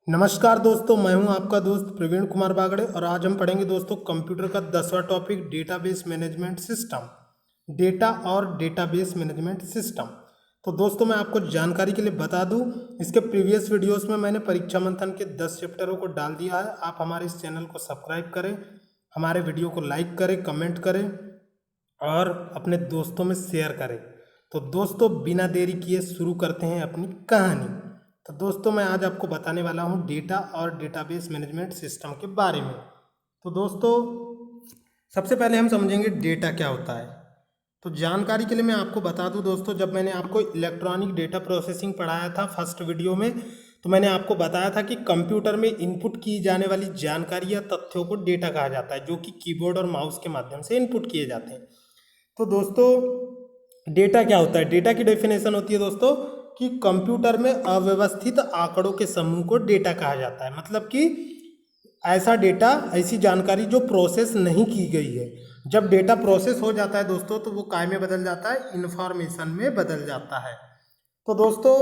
नमस्कार दोस्तों, मैं हूं आपका दोस्त प्रवीण कुमार बागड़े और आज हम पढ़ेंगे दोस्तों कंप्यूटर का 10वां topic database management system. Data और डेटाबेस मैनेजमेंट सिस्टम। तो दोस्तों मैं आपको जानकारी के लिए बता दूं, इसके प्रीवियस वीडियोस में मैंने परीक्षा मंथन के 10 चैप्टरों को डाल दिया है। आप हमारे इस चैनल को सब्सक्राइब करें, हमारे वीडियो को लाइक करें, कमेंट करें और अपने दोस्तों में शेयर करें। तो दोस्तों बिना देरी किए शुरू करते हैं अपनी कहानी। तो दोस्तों मैं आज आपको बताने वाला हूँ डेटा और डेटाबेस मैनेजमेंट सिस्टम के बारे में। तो दोस्तों सबसे पहले हम समझेंगे डेटा क्या होता है। तो जानकारी के लिए मैं आपको बता दूं दोस्तों, जब मैंने आपको इलेक्ट्रॉनिक डेटा प्रोसेसिंग पढ़ाया था फर्स्ट वीडियो में, तो मैंने आपको बताया था कि कंप्यूटर में इनपुट की जाने वाली जानकारी या तथ्यों को डेटा कहा जाता है, जो कि कीबोर्ड और माउस के माध्यम से इनपुट किए जाते हैं। तो दोस्तों डेटा क्या होता है? डेटा की डेफिनेशन होती है दोस्तों कि कंप्यूटर में अव्यवस्थित आंकड़ों के समूह को डेटा कहा जाता है। मतलब कि ऐसा डेटा, ऐसी जानकारी जो प्रोसेस नहीं की गई है। जब डेटा प्रोसेस हो जाता है दोस्तों तो वो काय में बदल जाता है, इंफॉर्मेशन में बदल जाता है। तो दोस्तों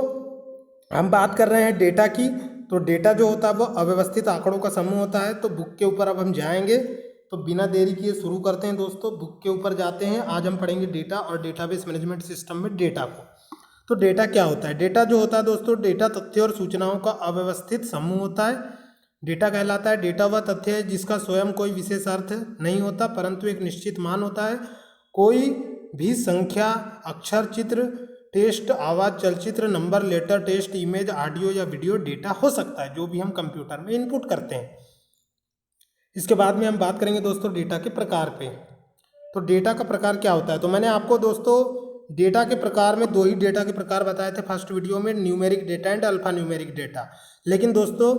हम बात कर रहे हैं डेटा की। तो डेटा जो होता है वो अव्यवस्थित आंकड़ों का समूह होता है। तो बुक के ऊपर अब हम जाएंगे, तो बिना देरी किए शुरू करते हैं दोस्तों। बुक के ऊपर जाते हैं। आज हम पढ़ेंगे डेटा और डेटाबेस मैनेजमेंट सिस्टम में डेटा को। तो डेटा क्या होता है? डेटा जो होता है दोस्तों, डेटा तथ्य और सूचनाओं का अव्यवस्थित समूह होता है। डेटा कहलाता है, डेटा वह तथ्य है जिसका स्वयं कोई विशेष अर्थ नहीं होता, परंतु एक निश्चित मान होता है। कोई भी संख्या, अक्षर, चित्र, टेक्स्ट, आवाज़, चलचित्र, number, letter, text, image, audio या वीडियो डेटा हो सकता है, जो भी हम कंप्यूटर में इनपुट करते हैं। इसके बाद में हम बात करेंगे दोस्तों डेटा के प्रकार पे। तो डेटा का प्रकार क्या होता है? तो मैंने आपको दोस्तों डेटा के प्रकार में दो ही डेटा के प्रकार बताए थे फर्स्ट वीडियो में, numeric data and alpha numeric data. लेकिन दोस्तों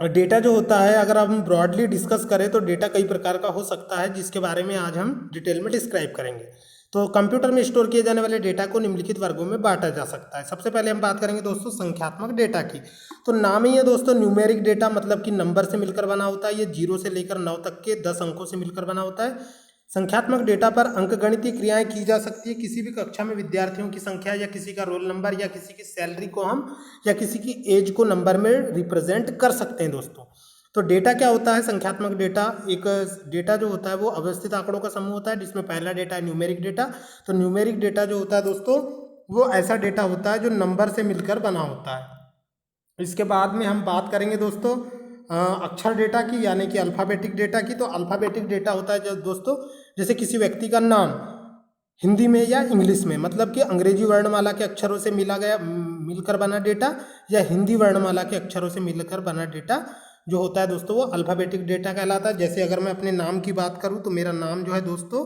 डेटा जो होता है, अगर हम ब्रॉडली डिस्कस करें तो डेटा कई प्रकार का हो सकता है, जिसके बारे में आज हम डिटेल में डिस्क्राइब करेंगे। तो कंप्यूटर में स्टोर किए जाने वाले डेटा को निम्नलिखित वर्गों में बांटा जा सकता है। सबसे पहले हम बात करेंगे दोस्तों संख्यात्मक डेटा की। तो नाम ही है दोस्तों न्यूमेरिक डेटा, मतलब कि नंबर से मिलकर बना होता है। ये 0 से लेकर 9 तक के 10 अंकों से मिलकर बना होता है। संख्यात्मक डेटा पर अंकगणितीय क्रियाएं की जा सकती है। किसी भी कक्षा में विद्यार्थियों की संख्या या किसी का रोल नंबर या किसी की सैलरी को हम या किसी की एज को नंबर में रिप्रेजेंट कर सकते हैं दोस्तों। तो डेटा क्या होता है? संख्यात्मक डेटा एक डेटा जो होता है वो अव्यवस्थित आंकड़ों का समूह होता है, जिसमें पहला डेटा है न्यूमेरिक डेटा। तो न्यूमेरिक डेटा जो होता है दोस्तों वो ऐसा डेटा होता है जो नंबर से मिलकर बना होता है। इसके बाद में हम बात करेंगे दोस्तों अक्षर डेटा की, यानी कि अल्फ़ाबेटिक डेटा की। तो अल्फ़ाबेटिक डेटा होता है जो दोस्तों, जैसे किसी व्यक्ति का नाम हिंदी में या इंग्लिश में, मतलब कि अंग्रेजी वर्णमाला के अक्षरों से मिलकर बना डेटा, या हिंदी वर्णमाला के अक्षरों से मिलकर बना डेटा जो होता है दोस्तों वो अल्फ़ाबेटिक डेटा कहलाता है। जैसे अगर मैं अपने नाम की बात करूं तो मेरा नाम जो है दोस्तों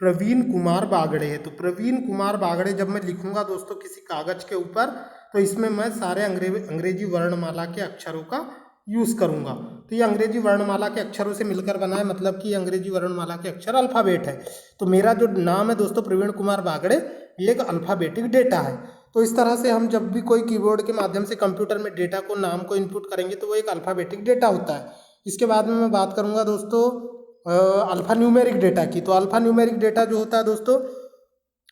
प्रवीण कुमार बागड़े है। तो प्रवीण कुमार बागड़े जब मैं लिखूंगा दोस्तों किसी कागज के ऊपर, तो इसमें मैं सारे अंग्रेजी वर्णमाला के अक्षरों का यूज़ करूंगा। तो ये अंग्रेजी वर्णमाला के अक्षरों से मिलकर बना है, मतलब कि अंग्रेजी वर्णमाला के अक्षर अल्फ़ाबेट है। तो मेरा जो नाम है दोस्तों प्रवीण कुमार बागड़े, ये एक अल्फ़ाबेटिक डेटा है। तो इस तरह से हम जब भी कोई कीबोर्ड के माध्यम से कंप्यूटर में डेटा को, नाम को इनपुट करेंगे तो वो एक अल्फ़ाबेटिक डेटा होता है। इसके बाद में मैं बात करूंगा दोस्तों अल्फ़ा न्यूमेरिक डेटा की। तो अल्फ़ा न्यूमेरिक डेटा जो होता है दोस्तों,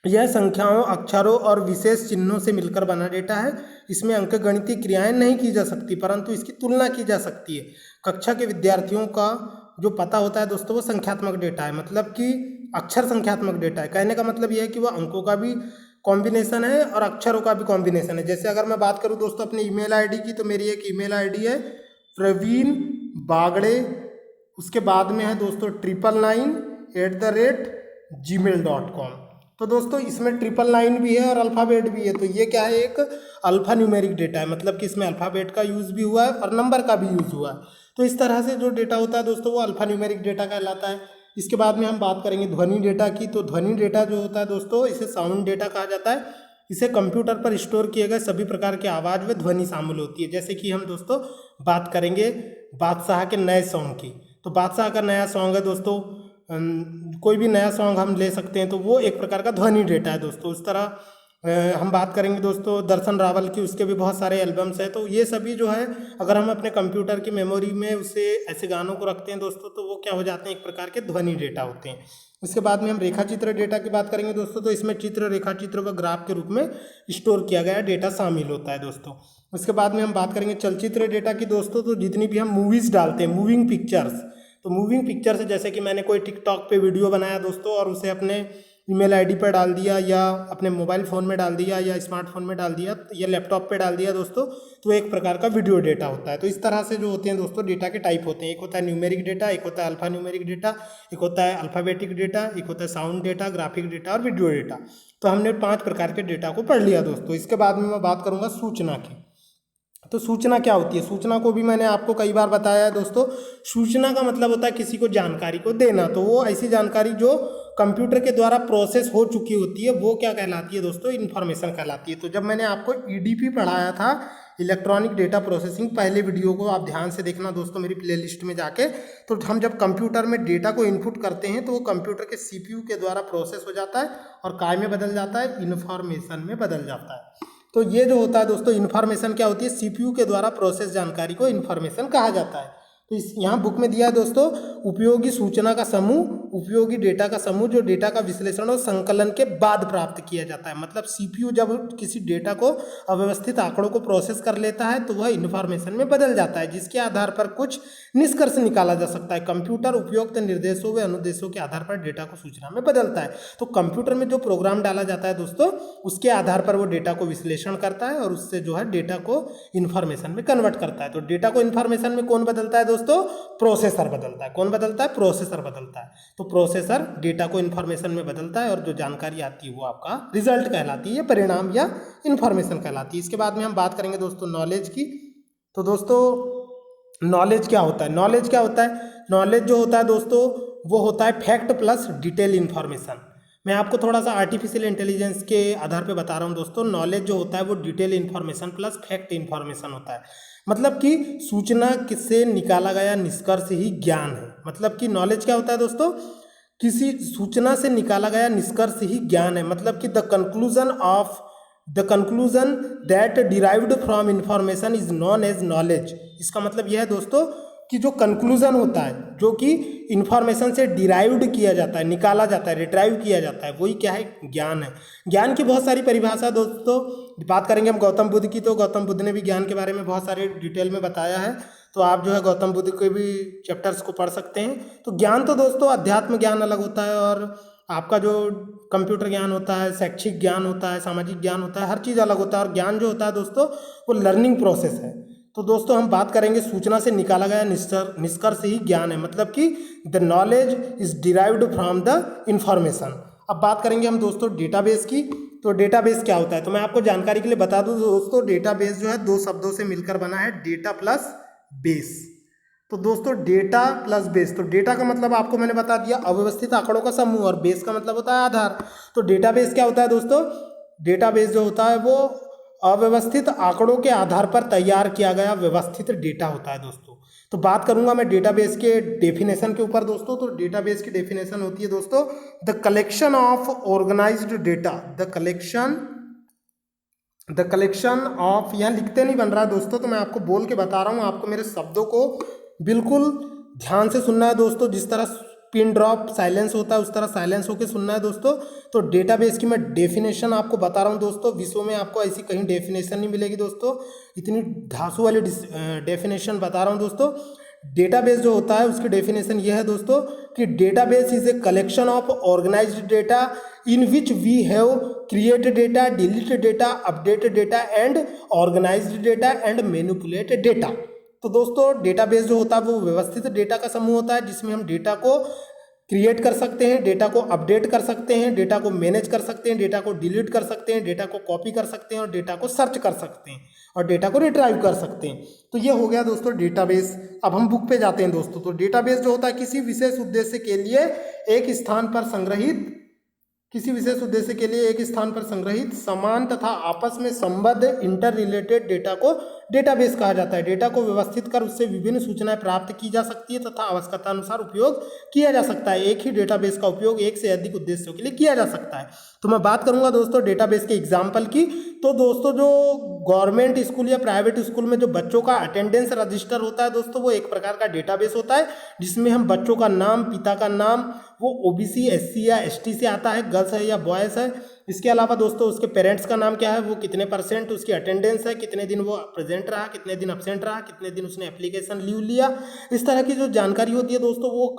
यह संख्याओं, अक्षरों और विशेष चिन्हों से मिलकर बना डेटा है। इसमें अंकगणितीय क्रियाएं नहीं की जा सकती, परंतु इसकी तुलना की जा सकती है। कक्षा के विद्यार्थियों का जो पता होता है दोस्तों वो संख्यात्मक डेटा है, मतलब कि अक्षर संख्यात्मक डेटा है। कहने का मतलब यह है कि वह अंकों का भी कॉम्बिनेशन है और अक्षरों का भी कॉम्बिनेशन है। जैसे अगर मैं बात करूं दोस्तों अपनी ईमेल आईडी की, तो मेरी एक ईमेल आईडी है प्रवीण बागड़े, उसके बाद में है दोस्तों 999@gmail.com। तो दोस्तों इसमें 999 भी है और अल्फ़ाबेट भी है। तो ये क्या है? एक अल्फ़ा न्यूमेरिक डेटा है, मतलब कि इसमें अल्फ़ाबेट का यूज़ भी हुआ है और नंबर का भी यूज़ हुआ है। तो इस तरह से जो डेटा होता है दोस्तों वो अल्फ़ा न्यूमेरिक डेटा कहलाता है। इसके बाद में हम बात करेंगे ध्वनि डेटा की। तो ध्वनि डेटा जो होता है दोस्तों, इसे साउंड डेटा कहा जाता है। इसे कंप्यूटर पर स्टोर किए गए सभी प्रकार के आवाज़ व ध्वनि शामिल होती है। जैसे कि हम दोस्तों बात करेंगे बादशाह के नए सॉन्ग की। तो बादशाह का नया सॉन्ग है दोस्तों, कोई भी नया सॉन्ग हम ले सकते हैं, तो वो एक प्रकार का ध्वनि डेटा है दोस्तों। इस तरह हम बात करेंगे दोस्तों दर्शन रावल की, उसके भी बहुत सारे एल्बम्स हैं। तो ये सभी जो है, अगर हम अपने कंप्यूटर की मेमोरी में उसे ऐसे गानों को रखते हैं दोस्तों, तो वो क्या हो जाते हैं? एक प्रकार के ध्वनि डेटा होते हैं। इसके बाद में हम रेखा चित्र डेटा की बात करेंगे दोस्तों। तो इसमें चित्र, रेखा चित्र व ग्राफ के रूप में स्टोर किया गया डेटा शामिल होता है दोस्तों। उसके बाद में हम बात करेंगे चलचित्र डेटा की दोस्तों। तो जितनी भी हम मूवीज़ डालते हैं, मूविंग पिक्चर्स, तो मूविंग पिक्चर्स जैसे कि मैंने कोई टिकटॉक पे वीडियो बनाया दोस्तों और उसे अपने ईमेल आईडी पर डाल दिया या अपने मोबाइल फ़ोन में डाल दिया या स्मार्टफोन में डाल दिया या लैपटॉप पे डाल दिया दोस्तों, तो एक प्रकार का वीडियो डेटा होता है। तो इस तरह से जो होते हैं दोस्तों डेटा के टाइप होते हैं, एक होता है न्यूमेरिक डेटा, एक होता है अल्फा न्यूमेरिक डेटा, एक होता है अल्फ़ाबेटिक डेटा, एक होता है साउंड डेटा, ग्राफिक डेटा और वीडियो डेटा। तो हमने 5 प्रकार के डेटा को पढ़ लिया दोस्तों। इसके बाद में मैं बात करूँगा सूचना की। तो सूचना क्या होती है? सूचना को भी मैंने आपको कई बार बताया है दोस्तों। सूचना का मतलब होता है किसी को जानकारी को देना। तो वो ऐसी जानकारी जो कंप्यूटर के द्वारा प्रोसेस हो चुकी होती है वो क्या कहलाती है दोस्तों? इन्फॉर्मेशन कहलाती है। तो जब मैंने आपको ईडीपी पढ़ाया था, इलेक्ट्रॉनिक डेटा प्रोसेसिंग, पहले वीडियो को आप ध्यान से देखना दोस्तों मेरी प्लेलिस्ट में जाके। तो हम जब कंप्यूटर में डेटा को इनपुट करते हैं तो वो कंप्यूटर के सीपीयू के द्वारा प्रोसेस हो जाता है और काय में बदल जाता है? इन्फॉर्मेशन में बदल जाता है। तो ये जो होता है दोस्तों इन्फॉर्मेशन क्या होती है? सीपीयू के द्वारा प्रोसेस जानकारी को इन्फॉर्मेशन कहा जाता है। तो इस यहाँ बुक में दिया है दोस्तों, उपयोगी सूचना का समूह, उपयोगी डेटा का समूह जो डेटा का विश्लेषण और संकलन के बाद प्राप्त किया जाता है। मतलब सीपीयू जब किसी डेटा को, अव्यवस्थित आंकड़ों को प्रोसेस कर लेता है तो वह इन्फॉर्मेशन में बदल जाता है, जिसके आधार पर कुछ निष्कर्ष निकाला जा सकता है। कंप्यूटर उपयुक्त निर्देशों व अनुदेशों के आधार पर डेटा को सूचना में बदलता है। तो कंप्यूटर में जो प्रोग्राम डाला जाता है दोस्तों, उसके आधार पर वो डेटा को विश्लेषण करता है और उससे जो है डेटा को इन्फॉर्मेशन में कन्वर्ट करता है। तो डेटा को इन्फॉर्मेशन में कौन बदलता है दोस्तों? प्रोसेसर बदलता है। कौन बदलता है? प्रोसेसर बदलता है। तो प्रोसेसर डेटा को इन्फॉर्मेशन में बदलता है और जो जानकारी आती है वो आपका रिजल्ट कहलाती है, परिणाम या इन्फॉर्मेशन कहलाती है। इसके बाद में हम बात करेंगे दोस्तों नॉलेज की। तो दोस्तों नॉलेज क्या होता है? नॉलेज क्या होता है? नॉलेज जो होता है दोस्तों वो होता है फैक्ट प्लस डिटेल इन्फॉर्मेशन। मैं आपको थोड़ा सा आर्टिफिशियल इंटेलिजेंस के आधार पे बता रहा हूँ दोस्तों। नॉलेज जो होता है वो detail information plus fact information होता है। मतलब कि सूचना किससे निकाला गया निष्कर्ष ही ज्ञान है। मतलब कि नॉलेज क्या होता है दोस्तों? किसी सूचना से निकाला गया निष्कर्ष ही ज्ञान है। मतलब कि the conclusion that derived from information is known as knowledge. इसका मतलब यह है दोस्तों कि जो कंक्लूजन होता है, जो कि इन्फॉर्मेशन से डिराइव्ड किया जाता है, निकाला जाता है, रिट्राइव किया जाता है, वही क्या है? ज्ञान है। ज्ञान की बहुत सारी परिभाषा दोस्तों, बात करेंगे हम गौतम बुद्ध की। तो गौतम बुद्ध ने भी ज्ञान के बारे में बहुत सारे डिटेल में बताया है। तो आप जो है गौतम बुद्ध के भी चैप्टर्स को पढ़ सकते हैं। तो ज्ञान तो दोस्तों अध्यात्म ज्ञान अलग होता है और आपका जो कंप्यूटर ज्ञान होता है, शैक्षिक ज्ञान होता है, सामाजिक ज्ञान होता है, हर चीज़ अलग होता है। और ज्ञान जो होता है दोस्तों वो लर्निंग प्रोसेस है। तो दोस्तों हम बात करेंगे सूचना से निकाला गया निष्कर्ष ही ज्ञान है। मतलब कि the knowledge is derived from the information. अब बात करेंगे हम दोस्तों डेटाबेस की। तो डेटाबेस क्या होता है? तो मैं आपको जानकारी के लिए बता दूं दोस्तों, डेटाबेस जो है 2 शब्दों से मिलकर बना है, डेटा प्लस बेस। तो दोस्तों डेटा प्लस बेस, तो डेटा का मतलब आपको मैंने बता दिया अव्यवस्थित आंकड़ों का समूह, और बेस का मतलब होता है आधार। तो डेटाबेस क्या होता है दोस्तों? डेटाबेस जो होता है वो अव्यवस्थित आंकड़ों के आधार पर तैयार किया गया व्यवस्थित डेटा होता है दोस्तों। तो बात करूंगा मैं डेटाबेस के डेफिनेशन के ऊपर दोस्तों। तो डेटाबेस की डेफिनेशन होती है दोस्तों, the collection of organised data, the collection of, यहाँ लिखते नहीं बन रहा है दोस्तों, तो मैं आपको बोल के बता रहा हूँ। आपको मेरे शब्दों को बिल्कुल ध्यान से सुनना है दोस्तों। जिस तरह पिन ड्रॉप साइलेंस होता है उस तरह साइलेंस होकर सुनना है दोस्तों। तो डेटाबेस की मैं डेफिनेशन आपको बता रहा हूँ दोस्तों। विश्व में आपको ऐसी कहीं डेफिनेशन नहीं मिलेगी दोस्तों, इतनी धांसू वाली डेफिनेशन बता रहा हूँ दोस्तों। डेटाबेस जो होता है उसकी डेफिनेशन यह है दोस्तों कि database is a collection of organised data in which we have create data, delete data, update data and organised data and manipulate data. तो दोस्तों डेटाबेस जो होता है वो व्यवस्थित डेटा का समूह होता है, जिसमें हम डेटा को क्रिएट कर सकते हैं, डेटा को अपडेट कर सकते हैं, डेटा को मैनेज कर सकते हैं, डेटा को डिलीट कर सकते हैं, डेटा को कॉपी कर सकते हैं और डेटा को सर्च कर सकते हैं और डेटा को रिट्राइव कर सकते हैं। तो ये हो गया दोस्तों डेटाबेस। अब हम बुक पे जाते हैं दोस्तों। तो डेटाबेस जो होता है किसी विशेष उद्देश्य के लिए एक स्थान पर संग्रहित, समान तथा आपस में संबद्ध इंटर रिलेटेड डेटा को डेटाबेस कहा जाता है। डेटा को व्यवस्थित कर उससे विभिन्न सूचनाएं प्राप्त की जा सकती है तथा आवश्यकता अनुसार उपयोग किया जा सकता है। एक ही डेटाबेस का उपयोग एक से अधिक उद्देश्यों के लिए किया जा सकता है। तो मैं बात करूंगा दोस्तों डेटाबेस के एग्जाम्पल की। तो दोस्तों जो गवर्नमेंट स्कूल या प्राइवेट स्कूल में जो बच्चों का अटेंडेंस रजिस्टर होता है दोस्तों, वो एक प्रकार का डेटाबेस होता है, जिसमें हम बच्चों का नाम, पिता का नाम, वो ओबीसी, एससी या एसटी से आता है, गर्ल्स है या बॉयज़ है, इसके अलावा दोस्तों उसके पेरेंट्स का नाम क्या है, वो कितने %, उसकी अटेंडेंस है, कितने दिन वो प्रेजेंट रहा, कितने दिन अपसेंट रहा, कितने दिन उसने एप्लीकेशन लीव लिया। इस तरह की जो जानकारी होती है दोस्तों वो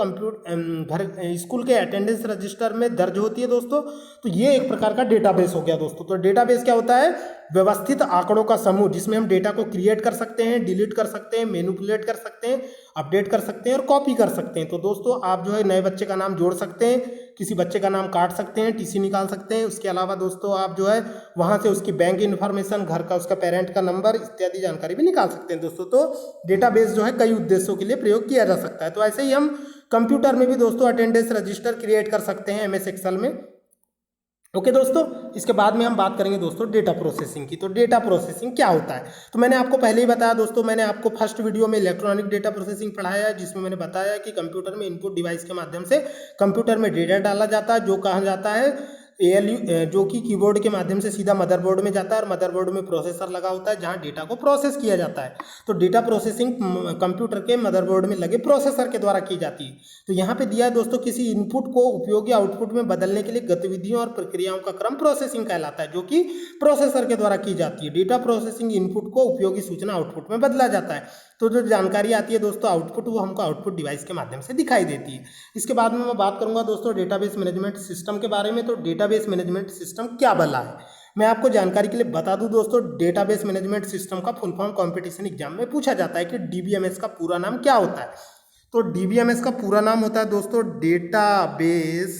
स्कूल के अटेंडेंस रजिस्टर में दर्ज होती है दोस्तों। तो ये एक प्रकार का डेटाबेस हो गया दोस्तों। तो डेटाबेस क्या होता है, व्यवस्थित आंकड़ों का समूह जिसमें हम डेटा को क्रिएट कर सकते हैं, डिलीट कर सकते हैं, मैनिपुलेट कर सकते हैं, अपडेट कर सकते हैं और कॉपी कर सकते हैं। तो दोस्तों आप जो है नए बच्चे का नाम जोड़ सकते हैं, किसी बच्चे का नाम काट सकते हैं, टीसी निकाल सकते हैं। उसके अलावा दोस्तों आप जो है वहाँ से उसकी बैंक इन्फॉर्मेशन, घर का उसका पेरेंट का नंबर इत्यादि जानकारी भी निकाल सकते हैं दोस्तों। तो डेटाबेस जो है कई उद्देश्यों के लिए प्रयोग किया जा सकता है। तो ऐसे ही हम कंप्यूटर में भी दोस्तों अटेंडेंस रजिस्टर क्रिएट कर सकते हैं MS एक्सेल में। ओके दोस्तों, इसके बाद में हम बात करेंगे दोस्तों डेटा प्रोसेसिंग की। तो डेटा प्रोसेसिंग क्या होता है, तो मैंने आपको पहले ही बताया दोस्तों, मैंने आपको फर्स्ट वीडियो में इलेक्ट्रॉनिक डेटा प्रोसेसिंग पढ़ाया है, जिसमें मैंने बताया कि कंप्यूटर में इनपुट डिवाइस के माध्यम से कंप्यूटर में डेटा डाला जाता है, जो कहा जाता है ALU, जो कि कीबोर्ड के माध्यम से सीधा मदरबोर्ड में जाता है और मदरबोर्ड में प्रोसेसर लगा होता है जहां डेटा को प्रोसेस किया जाता है। तो डेटा प्रोसेसिंग कंप्यूटर के मदरबोर्ड में लगे प्रोसेसर के द्वारा की जाती है। तो यहाँ पे दिया है दोस्तों, किसी इनपुट को उपयोगी आउटपुट में बदलने के लिए गतिविधियों और प्रक्रियाओं का क्रम प्रोसेसिंग कहलाता है, जो कि प्रोसेसर के द्वारा की जाती है। डेटा प्रोसेसिंग इनपुट को उपयोगी सूचना आउटपुट में बदला जाता है। तो जो जानकारी आती है दोस्तों आउटपुट, वो हमको आउटपुट डिवाइस के माध्यम से दिखाई देती है। इसके बाद में मैं बात करूंगा दोस्तों डेटाबेस मैनेजमेंट सिस्टम के बारे में। तो डेटाबेस मैनेजमेंट सिस्टम क्या भला है, मैं आपको जानकारी के लिए बता दूं दोस्तों, डेटाबेस मैनेजमेंट सिस्टम का फुल फॉर्म कंपटीशन एग्जाम में पूछा जाता है कि DBMS का पूरा नाम क्या होता है। तो DBMS का पूरा नाम होता है दोस्तों डेटाबेस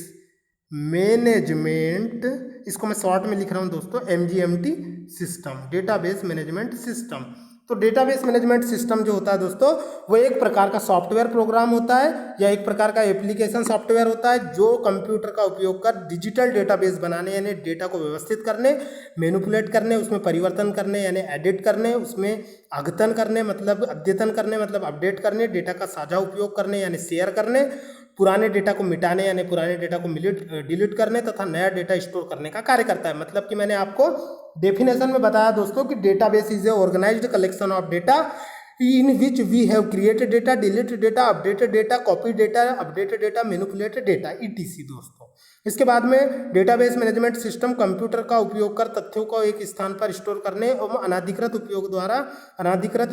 मैनेजमेंट, इसको मैं शॉर्ट में लिख रहा हूं दोस्तों MGMT system, database management system. तो डेटाबेस मैनेजमेंट सिस्टम जो होता है दोस्तों वो एक प्रकार का सॉफ्टवेयर प्रोग्राम होता है या एक प्रकार का एप्लीकेशन सॉफ्टवेयर होता है जो कंप्यूटर का उपयोग कर डिजिटल डेटाबेस बनाने यानी डेटा को व्यवस्थित करने, मैनिपुलेट करने, उसमें परिवर्तन करने यानी एडिट करने, उसमें अद्यतन करने मतलब अपडेट करने, डेटा का साझा उपयोग करने यानी शेयर करने, पुराने डेटा को मिटाने यानी पुराने डेटा को डिलीट करने तथा नया डेटा स्टोर करने का कार्य करता है। मतलब कि मैंने आपको डेफिनेशन में बताया दोस्तों कि database is a organised collection of data in which we have created data, deleted data, updated data, copy data, updated data, manipulated data ETC दोस्तों। इसके बाद में डेटाबेस मैनेजमेंट सिस्टम कंप्यूटर का उपयोग कर तथ्यों को एक स्थान पर स्टोर करने और अनाधिकृत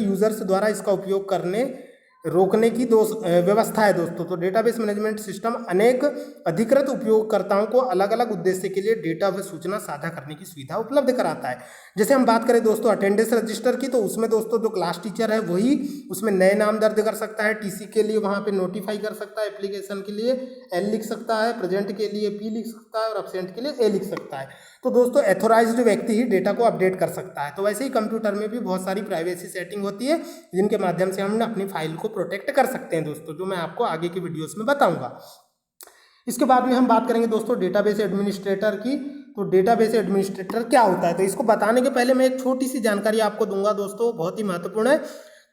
यूजर्स द्वारा इसका उपयोग करने रोकने की व्यवस्था है दोस्तों। तो डेटाबेस मैनेजमेंट सिस्टम अनेक अधिकृत उपयोगकर्ताओं को अलग अलग उद्देश्य के लिए डेटा व सूचना साझा करने की सुविधा उपलब्ध कराता है। जैसे हम बात करें दोस्तों अटेंडेंस रजिस्टर की, तो उसमें दोस्तों जो क्लास टीचर है वही उसमें नए नाम दर्ज कर सकता है, TC के लिए वहाँ पे नोटिफाई कर सकता है, एप्लीकेशन के लिए L लिख सकता है, प्रेजेंट के लिए P लिख सकता है और अपसेंट के लिए A लिख सकता है। तो दोस्तों एथोराइज्ड व्यक्ति ही डेटा को अपडेट कर सकता है। तो वैसे ही कंप्यूटर में भी बहुत सारी प्राइवेसी सेटिंग होती है जिनके माध्यम से हम अपनी फाइल को प्रोटेक्ट कर सकते हैं दोस्तों, जो मैं आपको आगे की वीडियोस में बताऊंगा। इसके बाद में हम बात करेंगे दोस्तों डेटाबेस एडमिनिस्ट्रेटर की। तो डेटाबेस एडमिनिस्ट्रेटर क्या होता है, तो इसको बताने के पहले मैं एक छोटी सी जानकारी आपको दूंगा दोस्तों, बहुत ही महत्वपूर्ण है।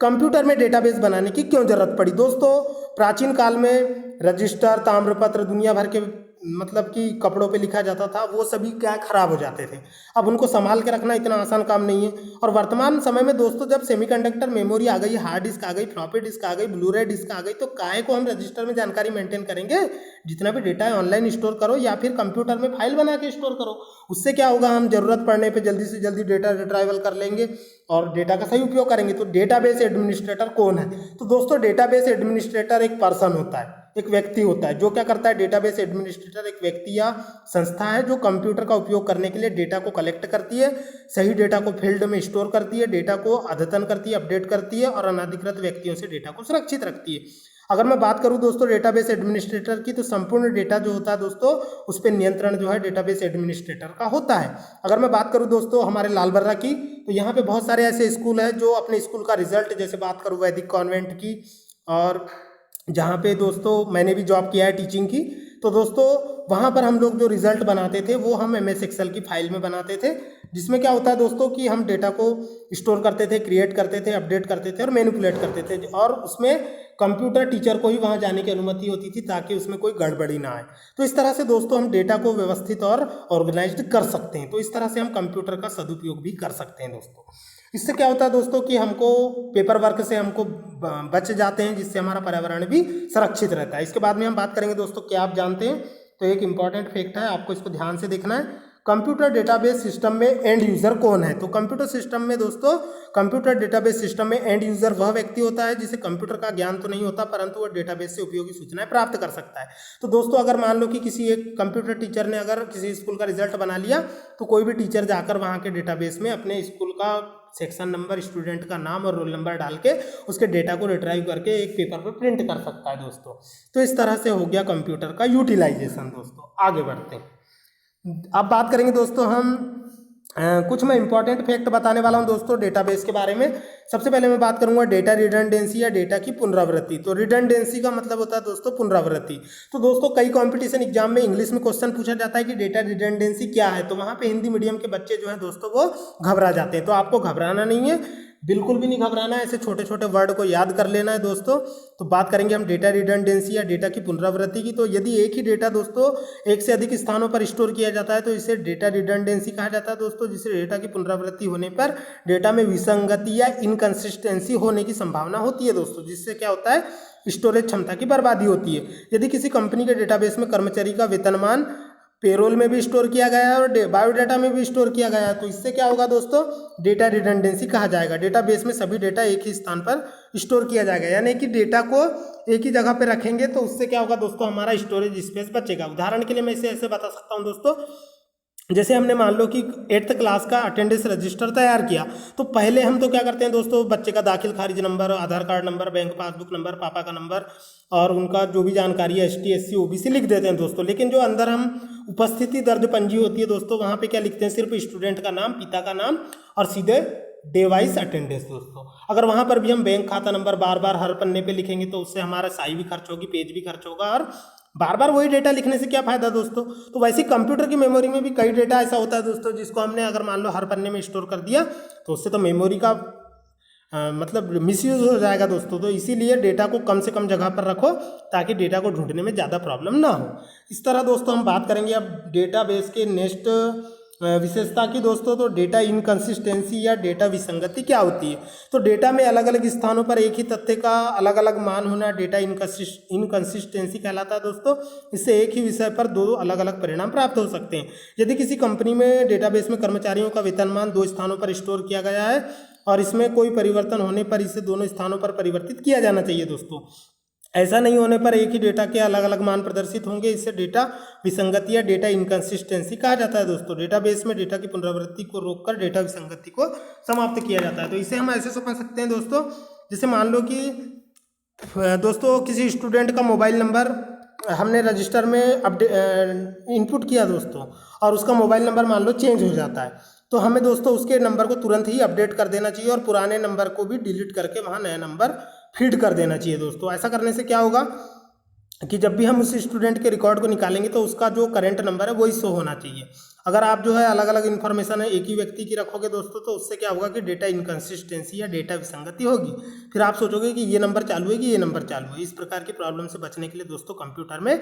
कंप्यूटर में डेटाबेस बनाने की क्यों जरूरत पड़ी दोस्तों, प्राचीन काल में रजिस्टर, ताम्रपत्र, दुनिया भर के मतलब कि कपड़ों पे लिखा जाता था, वो सभी क्या खराब हो जाते थे। अब उनको संभाल के रखना इतना आसान काम नहीं है। और वर्तमान समय में दोस्तों जब सेमीकंडक्टर मेमोरी आ गई, हार्ड डिस्क आ गई, फ्लॉपी डिस्क आ गई, ब्लूरे डिस्क आ गई, तो काहे को हम रजिस्टर में जानकारी मेंटेन करेंगे। जितना भी डेटा है ऑनलाइन स्टोर करो या फिर कंप्यूटर में फाइल बना के स्टोर करो। उससे क्या होगा, हम जरूरत पड़ने पर जल्दी से जल्दी डेटा रिट्राइवल कर लेंगे और डेटा का सही उपयोग करेंगे। तो डेटाबेस एडमिनिस्ट्रेटर कौन है, तो दोस्तों डेटाबेस एडमिनिस्ट्रेटर एक पर्सन होता है, एक व्यक्ति होता है। जो क्या करता है, डेटाबेस एडमिनिस्ट्रेटर एक व्यक्ति या संस्था है जो कंप्यूटर का उपयोग करने के लिए डेटा को कलेक्ट करती है, सही डेटा को फील्ड में स्टोर करती है, डेटा को अद्यतन करती है, अपडेट करती है और अनधिकृत व्यक्तियों से डेटा को सुरक्षित रखती है। अगर मैं बात करूं दोस्तों डेटाबेस एडमिनिस्ट्रेटर की, तो संपूर्ण डेटा जो होता है दोस्तों उस पर नियंत्रण जो है डेटाबेस एडमिनिस्ट्रेटर का होता है। अगर मैं बात करूं दोस्तों हमारे लालबर्रा की, तो यहाँ पे बहुत सारे ऐसे स्कूल हैं जो अपने स्कूल का रिजल्ट, जैसे बात करूँ वैदिक कॉन्वेंट की, और जहाँ पे दोस्तों मैंने भी जॉब किया है टीचिंग की, तो दोस्तों वहाँ पर हम लोग जो रिजल्ट बनाते थे वो हम MS एक्सेल की फाइल में बनाते थे, जिसमें क्या होता है दोस्तों कि हम डेटा को स्टोर करते थे, क्रिएट करते थे, अपडेट करते थे और मैनिपुलेट करते थे। और उसमें कंप्यूटर टीचर को ही वहाँ जाने की अनुमति होती थी ताकि उसमें कोई गड़बड़ी ना आए। तो इस तरह से दोस्तों हम डेटा को व्यवस्थित और ऑर्गेनाइज्ड कर सकते हैं। तो इस तरह से हम कंप्यूटर का सदुपयोग भी कर सकते हैं दोस्तों। इससे क्या होता है दोस्तों कि हमको पेपर वर्क से हमको बच जाते हैं, जिससे हमारा पर्यावरण भी सुरक्षित रहता है। इसके बाद में हम बात करेंगे दोस्तों, क्या आप जानते हैं, तो एक इम्पॉर्टेंट फैक्ट है, आपको इसको ध्यान से देखना है। कंप्यूटर डेटाबेस सिस्टम में एंड यूज़र कौन है? तो कंप्यूटर सिस्टम में दोस्तों, कंप्यूटर डेटाबेस सिस्टम में एंड यूज़र वह व्यक्ति होता है जिसे कंप्यूटर का ज्ञान तो नहीं होता, परंतु वह डेटाबेस से उपयोगी सूचनाएं प्राप्त कर सकता है। तो दोस्तों, अगर मान लो कि किसी एक कंप्यूटर टीचर ने अगर किसी स्कूल का रिजल्ट बना लिया, तो कोई भी टीचर जाकर वहाँ के डेटाबेस में अपने स्कूल का सेक्शन नंबर, स्टूडेंट का नाम और रोल नंबर डाल के उसके डेटा को रिट्राइव करके एक पेपर पर प्रिंट कर सकता है दोस्तों। तो इस तरह से हो गया कंप्यूटर का यूटिलाइजेशन। दोस्तों आगे बढ़ते हैं, अब बात करेंगे दोस्तों हम कुछ मैं इंपॉर्टेंट फैक्ट बताने वाला हूं दोस्तों डेटाबेस के बारे में। सबसे पहले मैं बात करूंगा डेटा रिडंडेंसी या डेटा की पुनरावृत्ति। तो रिडंडेंसी का मतलब होता है दोस्तों पुनरावृत्ति। तो दोस्तों कई कंपटीशन एग्जाम में इंग्लिश में क्वेश्चन पूछा जाता है कि डेटा रिडंडेंसी क्या है, तो वहां पे हिंदी मीडियम के बच्चे जो है दोस्तों वो घबरा जाते हैं। तो आपको घबराना नहीं है, बिल्कुल भी नहीं घबराना है, ऐसे छोटे छोटे वर्ड को याद कर लेना है दोस्तों। तो बात करेंगे हम डेटा रिडंडेंसी या डेटा की पुनरावृत्ति की। तो यदि एक ही डेटा दोस्तों एक से अधिक स्थानों पर स्टोर किया जाता है तो इसे डेटा रिडंडेंसी कहा जाता है दोस्तों, जिससे डेटा की पुनरावृत्ति होने पर डेटा में विसंगति या इनकंसिस्टेंसी होने की संभावना होती है दोस्तों, जिससे क्या होता है, स्टोरेज क्षमता की बर्बादी होती है। यदि किसी कंपनी के डेटाबेस में कर्मचारी का वेतनमान पेरोल में भी स्टोर किया गया है और बायोडाटा में भी स्टोर किया गया है, तो इससे क्या होगा दोस्तों, डेटा रिडंडेंसी कहा जाएगा। डेटाबेस में सभी डेटा एक ही स्थान पर स्टोर किया जाएगा, यानी कि डेटा को एक ही जगह पे रखेंगे, तो उससे क्या होगा दोस्तों, हमारा स्टोरेज स्पेस बचेगा। उदाहरण के लिए मैं इसे ऐसे बता सकता हूँ दोस्तों, जैसे हमने मान लो कि 8th क्लास का अटेंडेंस रजिस्टर तैयार किया, तो पहले हम तो क्या करते हैं दोस्तों, बच्चे का दाखिल खारिज नंबर, आधार कार्ड नंबर, बैंक पासबुक नंबर, पापा का नंबर और उनका जो भी जानकारी है ST SC OBC लिख देते हैं दोस्तों। लेकिन जो अंदर हम उपस्थिति दर्ज पंजी होती है दोस्तों, वहाँ पे क्या लिखते हैं, सिर्फ स्टूडेंट का नाम, पिता का नाम और सीधे डे वाइज अटेंडेंस दोस्तों। अगर वहाँ पर भी हम बैंक खाता नंबर बार बार हर पन्ने पे लिखेंगे तो उससे हमारा स्याही भी खर्च होगी, पेज भी खर्च होगा, और बार बार वही डेटा लिखने से क्या फायदा दोस्तों। तो वैसे कंप्यूटर की मेमोरी में भी कई डेटा ऐसा होता है दोस्तों, जिसको हमने अगर मान लो हर पन्ने में स्टोर कर दिया तो उससे तो मेमोरी का मतलब मिसयूज हो जाएगा दोस्तों। तो इसीलिए डेटा को कम से कम जगह पर रखो ताकि डेटा को ढूंढने में ज़्यादा प्रॉब्लम ना हो। इस तरह दोस्तों हम बात करेंगे अब डेटाबेस के नेक्स्ट विशेषता की दोस्तों। तो डेटा इनकंसिस्टेंसी या डेटा विसंगति क्या होती है। तो डेटा में अलग अलग स्थानों पर एक ही तथ्य का अलग अलग मान होना डेटा इनकंसिस्टेंसी कहलाता है दोस्तों। इससे एक ही विषय पर दो अलग अलग परिणाम प्राप्त हो सकते हैं। यदि किसी कंपनी में डेटाबेस में कर्मचारियों का वेतनमान 2 स्थानों पर स्टोर किया गया है और इसमें कोई परिवर्तन होने पर इसे दोनों स्थानों पर परिवर्तित किया जाना चाहिए दोस्तों। ऐसा नहीं होने पर एक ही डेटा के अलग अलग मान प्रदर्शित होंगे, इससे डेटा विसंगति या डेटा इनकंसिस्टेंसी कहा जाता है दोस्तों। डेटाबेस में डेटा की पुनरावृत्ति को रोककर डेटा विसंगति को समाप्त किया जाता है। तो इसे हम ऐसे समझ सकते हैं दोस्तों, जैसे मान लो कि दोस्तों किसी स्टूडेंट का मोबाइल नंबर हमने रजिस्टर में इनपुट किया दोस्तों, और उसका मोबाइल नंबर मान लो चेंज हो जाता है, तो हमें दोस्तों उसके नंबर को तुरंत ही अपडेट कर देना चाहिए और पुराने नंबर को भी डिलीट करके वहाँ नया नंबर फीड कर देना चाहिए दोस्तों। ऐसा करने से क्या होगा कि जब भी हम उस स्टूडेंट के रिकॉर्ड को निकालेंगे तो उसका जो करंट नंबर है वही शो होना चाहिए। अगर आप जो है अलग अलग इन्फॉर्मेशन है एक ही व्यक्ति की रखोगे दोस्तों, तो उससे क्या होगा कि डेटा इनकंसिस्टेंसी या डेटा विसंगति होगी। फिर आप सोचोगे कि ये नंबर चालू है कि ये नंबर चालू है। इस प्रकार की प्रॉब्लम से बचने के लिए दोस्तों कंप्यूटर में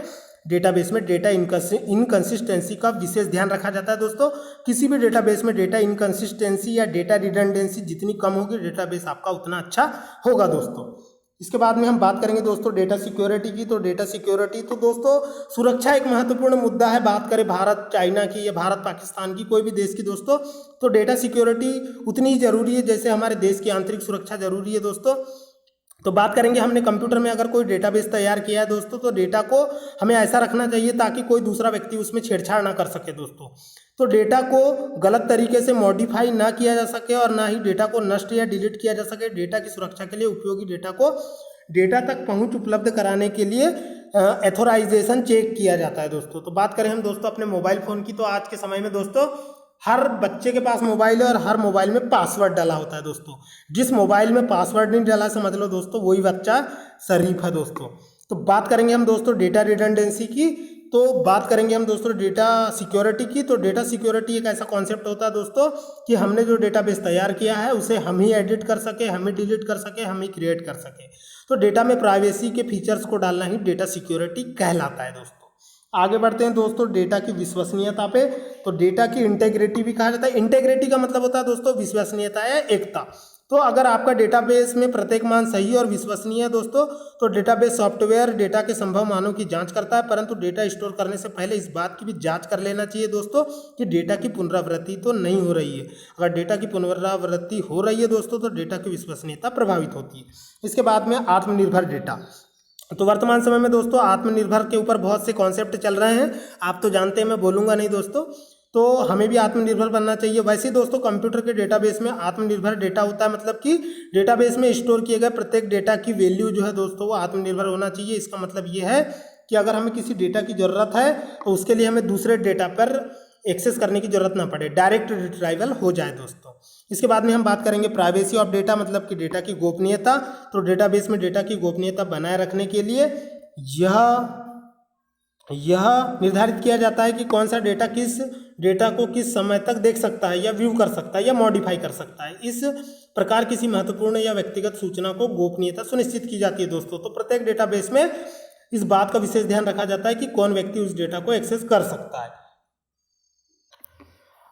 डेटाबेस में डेटा इनकंसिस्टेंसी का विशेष ध्यान रखा जाता है दोस्तों। किसी भी डेटाबेस में डेटा इनकंसिस्टेंसी या डेटा रिडंडेंसी जितनी कम होगी, डेटाबेस आपका उतना अच्छा होगा दोस्तों। इसके बाद में हम बात करेंगे दोस्तों डेटा सिक्योरिटी की। तो डेटा सिक्योरिटी तो दोस्तों सुरक्षा एक महत्वपूर्ण मुद्दा है। बात करें भारत चाइना की या भारत पाकिस्तान की, कोई भी देश की दोस्तों, तो डेटा सिक्योरिटी उतनी ही जरूरी है जैसे हमारे देश की आंतरिक सुरक्षा जरूरी है दोस्तों। तो बात करेंगे हमने कंप्यूटर में अगर कोई डेटाबेस तैयार किया है दोस्तों, तो डेटा को हमें ऐसा रखना चाहिए ताकि कोई दूसरा व्यक्ति उसमें छेड़छाड़ ना कर सके दोस्तों। तो डेटा को गलत तरीके से मॉडिफाई ना किया जा सके और ना ही डेटा को नष्ट या डिलीट किया जा सके। डेटा की सुरक्षा के लिए उपयोगी डेटा को डेटा तक पहुंच उपलब्ध कराने के लिए एथोराइजेशन चेक किया जाता है दोस्तों। तो बात करें हम दोस्तों अपने मोबाइल फ़ोन की, तो आज के समय में दोस्तों हर बच्चे के पास मोबाइल है और हर मोबाइल में पासवर्ड डाला होता है दोस्तों। जिस मोबाइल में पासवर्ड नहीं डाला समझ लो दोस्तों वही बच्चा शरीफ है दोस्तों। तो बात करेंगे हम दोस्तों डेटा रिडंडेंसी की। तो बात करेंगे हम दोस्तों डेटा सिक्योरिटी की। तो डेटा सिक्योरिटी एक ऐसा कॉन्सेप्ट होता है दोस्तों कि हमने जो डेटाबेस तैयार किया है उसे हम ही एडिट कर सके, हम ही डिलीट कर सके, हम ही क्रिएट कर सके। तो डेटा में प्राइवेसी के फीचर्स को डालना ही डेटा सिक्योरिटी कहलाता है दोस्तों। आगे बढ़ते हैं दोस्तों डेटा की विश्वसनीयता पे। तो डेटा की इंटेग्रिटी भी कहा जाता है। इंटेग्रिटी का मतलब होता है दोस्तों विश्वसनीयता या एकता। तो अगर आपका डेटाबेस में प्रत्येक मान सही और विश्वसनीय है दोस्तों, तो डेटाबेस सॉफ्टवेयर डेटा के संभव मानों की जांच करता है, परंतु डेटा स्टोर करने से पहले इस बात की भी जांच कर लेना चाहिए दोस्तों कि डेटा की पुनरावृत्ति तो नहीं हो रही है। अगर डेटा की पुनरावृत्ति हो रही है दोस्तों, तो डेटा की विश्वसनीयता प्रभावित होती है। इसके बाद में आत्मनिर्भर डेटा। तो वर्तमान समय में दोस्तों आत्मनिर्भर के ऊपर बहुत से कॉन्सेप्ट चल रहे हैं, आप तो जानते हैं, मैं बोलूँगा नहीं दोस्तों। तो हमें भी आत्मनिर्भर बनना चाहिए। वैसे दोस्तों कंप्यूटर के डेटाबेस में आत्मनिर्भर डेटा होता है, मतलब कि डेटाबेस में स्टोर किए गए प्रत्येक डेटा की वैल्यू जो है दोस्तों वो आत्मनिर्भर होना चाहिए। इसका मतलब ये है कि अगर हमें किसी डेटा की ज़रूरत है तो उसके लिए हमें दूसरे डेटा पर एक्सेस करने की ज़रूरत ना पड़े, डायरेक्ट रिट्राइवल हो जाए दोस्तों। इसके बाद में हम बात करेंगे प्राइवेसी ऑफ डेटा, मतलब कि डेटा की गोपनीयता। तो डेटाबेस में डेटा की गोपनीयता बनाए रखने के लिए यह निर्धारित किया जाता है कि कौन सा डेटा को किस समय तक देख सकता है या व्यू कर सकता है या मॉडिफाई कर सकता है। इस प्रकार किसी महत्वपूर्ण या व्यक्तिगत सूचना को गोपनीयता सुनिश्चित की जाती है दोस्तों। तो प्रत्येक डेटाबेस में इस बात का विशेष ध्यान रखा जाता है कि कौन व्यक्ति उस डेटा को एक्सेस कर सकता है।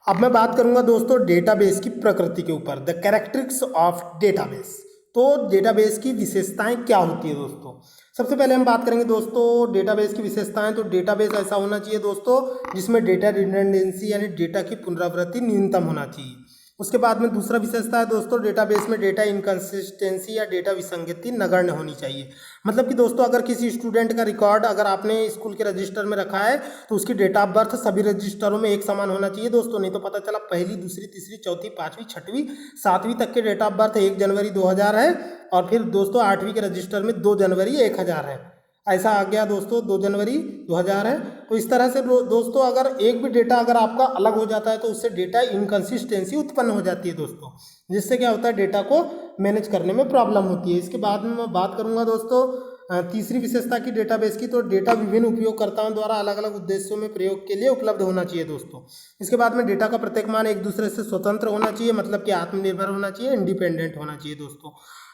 अब मैं बात करूंगा दोस्तों डेटाबेस की प्रकृति के ऊपर, द कैरेक्टरिस्टिक्स ऑफ डेटाबेस। तो डेटाबेस की विशेषताएं क्या होती है दोस्तों? सबसे पहले हम बात करेंगे दोस्तों डेटाबेस की विशेषताएं। तो डेटाबेस ऐसा होना चाहिए दोस्तों जिसमें डेटा रिडंडेंसी यानी डेटा की पुनरावृत्ति न्यूनतम होना चाहिए। उसके बाद में दूसरा विशेषता है दोस्तों डेटाबेस में डेटा इनकंसिस्टेंसी या डेटा विसंगति नगण्य होनी चाहिए। मतलब कि दोस्तों अगर किसी स्टूडेंट का रिकॉर्ड अगर आपने स्कूल के रजिस्टर में रखा है तो उसकी डेट ऑफ बर्थ सभी रजिस्टरों में एक समान होना चाहिए दोस्तों, नहीं तो पता चला पहली, दूसरी, तीसरी, चौथी, पाँचवीं, छठवीं, सातवीं तक के डेट ऑफ बर्थ 1 जनवरी 2000 है और फिर दोस्तों 8वीं के रजिस्टर में 2 जनवरी 1000 है। ऐसा आ गया दोस्तों 2 जनवरी 2000 है। तो इस तरह से दोस्तों अगर एक भी डेटा अगर आपका अलग हो जाता है तो उससे डेटा इनकंसिस्टेंसी उत्पन्न हो जाती है दोस्तों, जिससे क्या होता है डेटा को मैनेज करने में प्रॉब्लम होती है। इसके बाद में मैं बात करूंगा दोस्तों तीसरी विशेषता की डेटाबेस की। तो डेटा विभिन्न उपयोगकर्ताओं द्वारा अलग अलग उद्देश्यों में प्रयोग के लिए उपलब्ध होना चाहिए दोस्तों। इसके बाद में डेटा का प्रत्येक मान एक दूसरे से स्वतंत्र होना चाहिए, मतलब कि आत्मनिर्भर होना चाहिए, इंडिपेंडेंट होना चाहिए दोस्तों।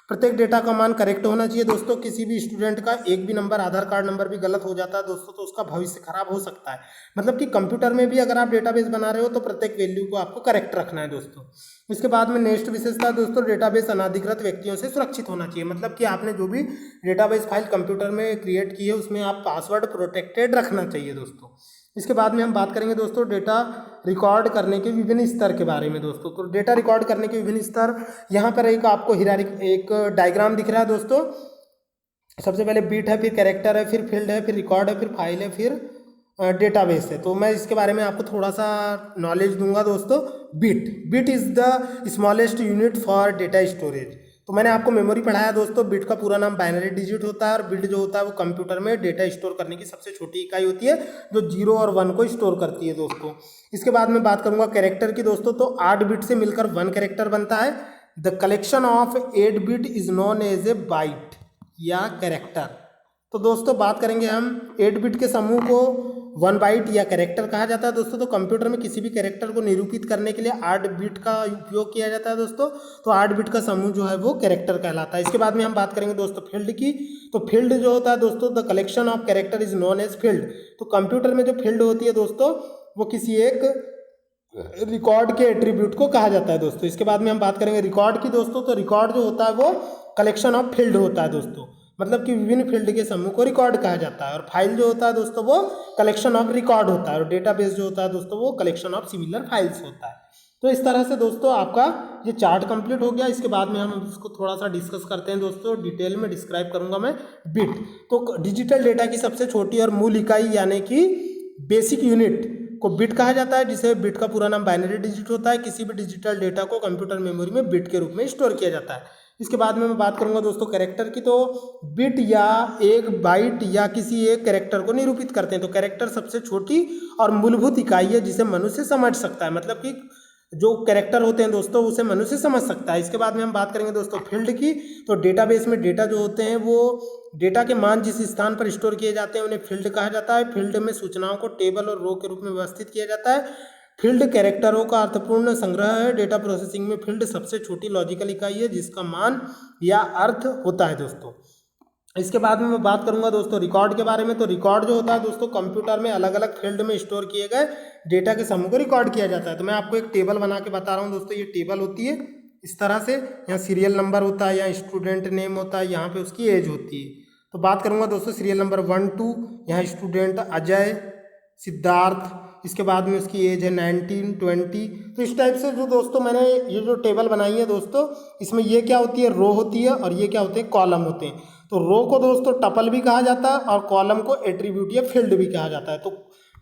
प्रत्येक डेटा का मान करेक्ट होना चाहिए दोस्तों। किसी भी स्टूडेंट का एक भी नंबर, आधार कार्ड नंबर भी गलत हो जाता है दोस्तों तो उसका भविष्य खराब हो सकता है। मतलब कि कंप्यूटर में भी अगर आप डेटाबेस बना रहे हो तो प्रत्येक वैल्यू को आपको करेक्ट रखना है दोस्तों। इसके बाद में नेक्स्ट विशेषता दोस्तों डेटाबेस अनाधिकृत व्यक्तियों से सुरक्षित होना चाहिए। मतलब कि आपने जो भी डेटाबेस फाइल कंप्यूटर में क्रिएट की है उसमें आप पासवर्ड प्रोटेक्टेड रखना चाहिए दोस्तों। इसके बाद में हम बात करेंगे दोस्तों डेटा रिकॉर्ड करने के विभिन्न स्तर के बारे में दोस्तों। तो डेटा रिकॉर्ड करने के विभिन्न स्तर, यहाँ पर एक आपको एक डायग्राम दिख रहा है दोस्तों। सबसे पहले बीट है, फिर कैरेक्टर है, फिर फील्ड है, फिर रिकॉर्ड है, फिर फाइल है, फिर डेटाबेस है। तो मैं इसके बारे में आपको थोड़ा सा नॉलेज दूंगा दोस्तों। Bit is the smallest unit for data storage. तो मैंने आपको मेमोरी पढ़ाया दोस्तों, बिट का पूरा नाम बाइनरी डिजिट होता है और बिट जो होता है वो कंप्यूटर में डेटा स्टोर करने की सबसे छोटी इकाई होती है जो 0 और 1 को स्टोर करती है दोस्तों। इसके बाद मैं बात करूंगा कैरेक्टर की दोस्तों। तो 8 बिट से मिलकर 1 कैरेक्टर बनता है। The collection of 8 bit is known as a byte या कैरेक्टर। तो दोस्तों बात करेंगे हम 8 बिट के समूह को 1 बाइट या कैरेक्टर कहा जाता है दोस्तों। तो कंप्यूटर में किसी भी कैरेक्टर को निरूपित करने के लिए 8 बिट का उपयोग किया जाता है दोस्तों। तो 8 बिट का समूह जो है वो कैरेक्टर कहलाता है। इसके बाद में हम बात करेंगे दोस्तों फील्ड की। तो फील्ड जो होता है दोस्तों the collection of character is known as field. तो कंप्यूटर में जो फील्ड होती है दोस्तों वो किसी एक रिकॉर्ड के एट्रीब्यूट को कहा जाता है दोस्तों। इसके बाद में हम बात करेंगे रिकॉर्ड की दोस्तों। तो रिकॉर्ड जो होता है वो कलेक्शन ऑफ फील्ड होता है दोस्तों, मतलब कि विभिन्न फील्ड के समूह को रिकॉर्ड कहा जाता है। और फाइल जो होता है दोस्तों वो कलेक्शन ऑफ रिकॉर्ड होता है और डेटाबेस जो होता है दोस्तों वो कलेक्शन ऑफ सिमिलर फाइल्स होता है। तो इस तरह से दोस्तों आपका ये चार्ट कंप्लीट हो गया। इसके बाद में हम इसको थोड़ा सा डिस्कस करते हैं दोस्तों, डिटेल में डिस्क्राइब करूंगा मैं बिट। तो डिजिटल डेटा की सबसे छोटी और मूल इकाई यानी कि बेसिक यूनिट को बिट कहा जाता है, जिसे बिट का पूरा नाम बाइनरी डिजिट होता है। किसी भी डिजिटल डेटा को कंप्यूटर मेमोरी में बिट के रूप में स्टोर किया जाता है। इसके बाद में मैं बात करूंगा दोस्तों कैरेक्टर की। तो बिट या एक बाइट या किसी एक कैरेक्टर को निरूपित करते हैं। तो कैरेक्टर सबसे छोटी और मूलभूत इकाई है जिसे मनुष्य समझ सकता है, मतलब कि जो कैरेक्टर होते हैं दोस्तों उसे मनुष्य समझ सकता है। इसके बाद में हम बात करेंगे दोस्तों फील्ड की। तो डेटाबेस में डेटा जो होते हैं वो डेटा के मान जिस स्थान पर स्टोर किए जाते हैं उन्हें फील्ड कहा जाता है। फील्ड में सूचनाओं को टेबल और रो के रूप में व्यवस्थित किया जाता है। फील्ड कैरेक्टरों का अर्थपूर्ण संग्रह है। डेटा प्रोसेसिंग में फील्ड सबसे छोटी लॉजिकल इकाई है जिसका मान या अर्थ होता है दोस्तों। इसके बाद में मैं बात करूंगा दोस्तों रिकॉर्ड के बारे में। तो रिकॉर्ड जो होता है दोस्तों कंप्यूटर में अलग अलग फील्ड में स्टोर किए गए डेटा के समूह को रिकॉर्ड किया जाता है। तो मैं आपको एक टेबल बना के बता रहा हूँ दोस्तों, ये टेबल होती है इस तरह से यहाँ सीरियल नंबर होता है, यहाँ स्टूडेंट नेम होता है, यहाँ पे उसकी एज होती है। तो बात करूँगा दोस्तों सीरियल नंबर 1 2, यहाँ स्टूडेंट अजय सिद्धार्थ, इसके बाद में उसकी एज है 19 20। तो इस टाइप से जो दोस्तों मैंने ये जो टेबल बनाई है दोस्तों, इसमें ये क्या होती है, रो होती है, और ये क्या होते हैं, कॉलम होते हैं। तो रो को दोस्तों टपल भी कहा जाता है और कॉलम को एट्रीब्यूट या फील्ड भी कहा जाता है। तो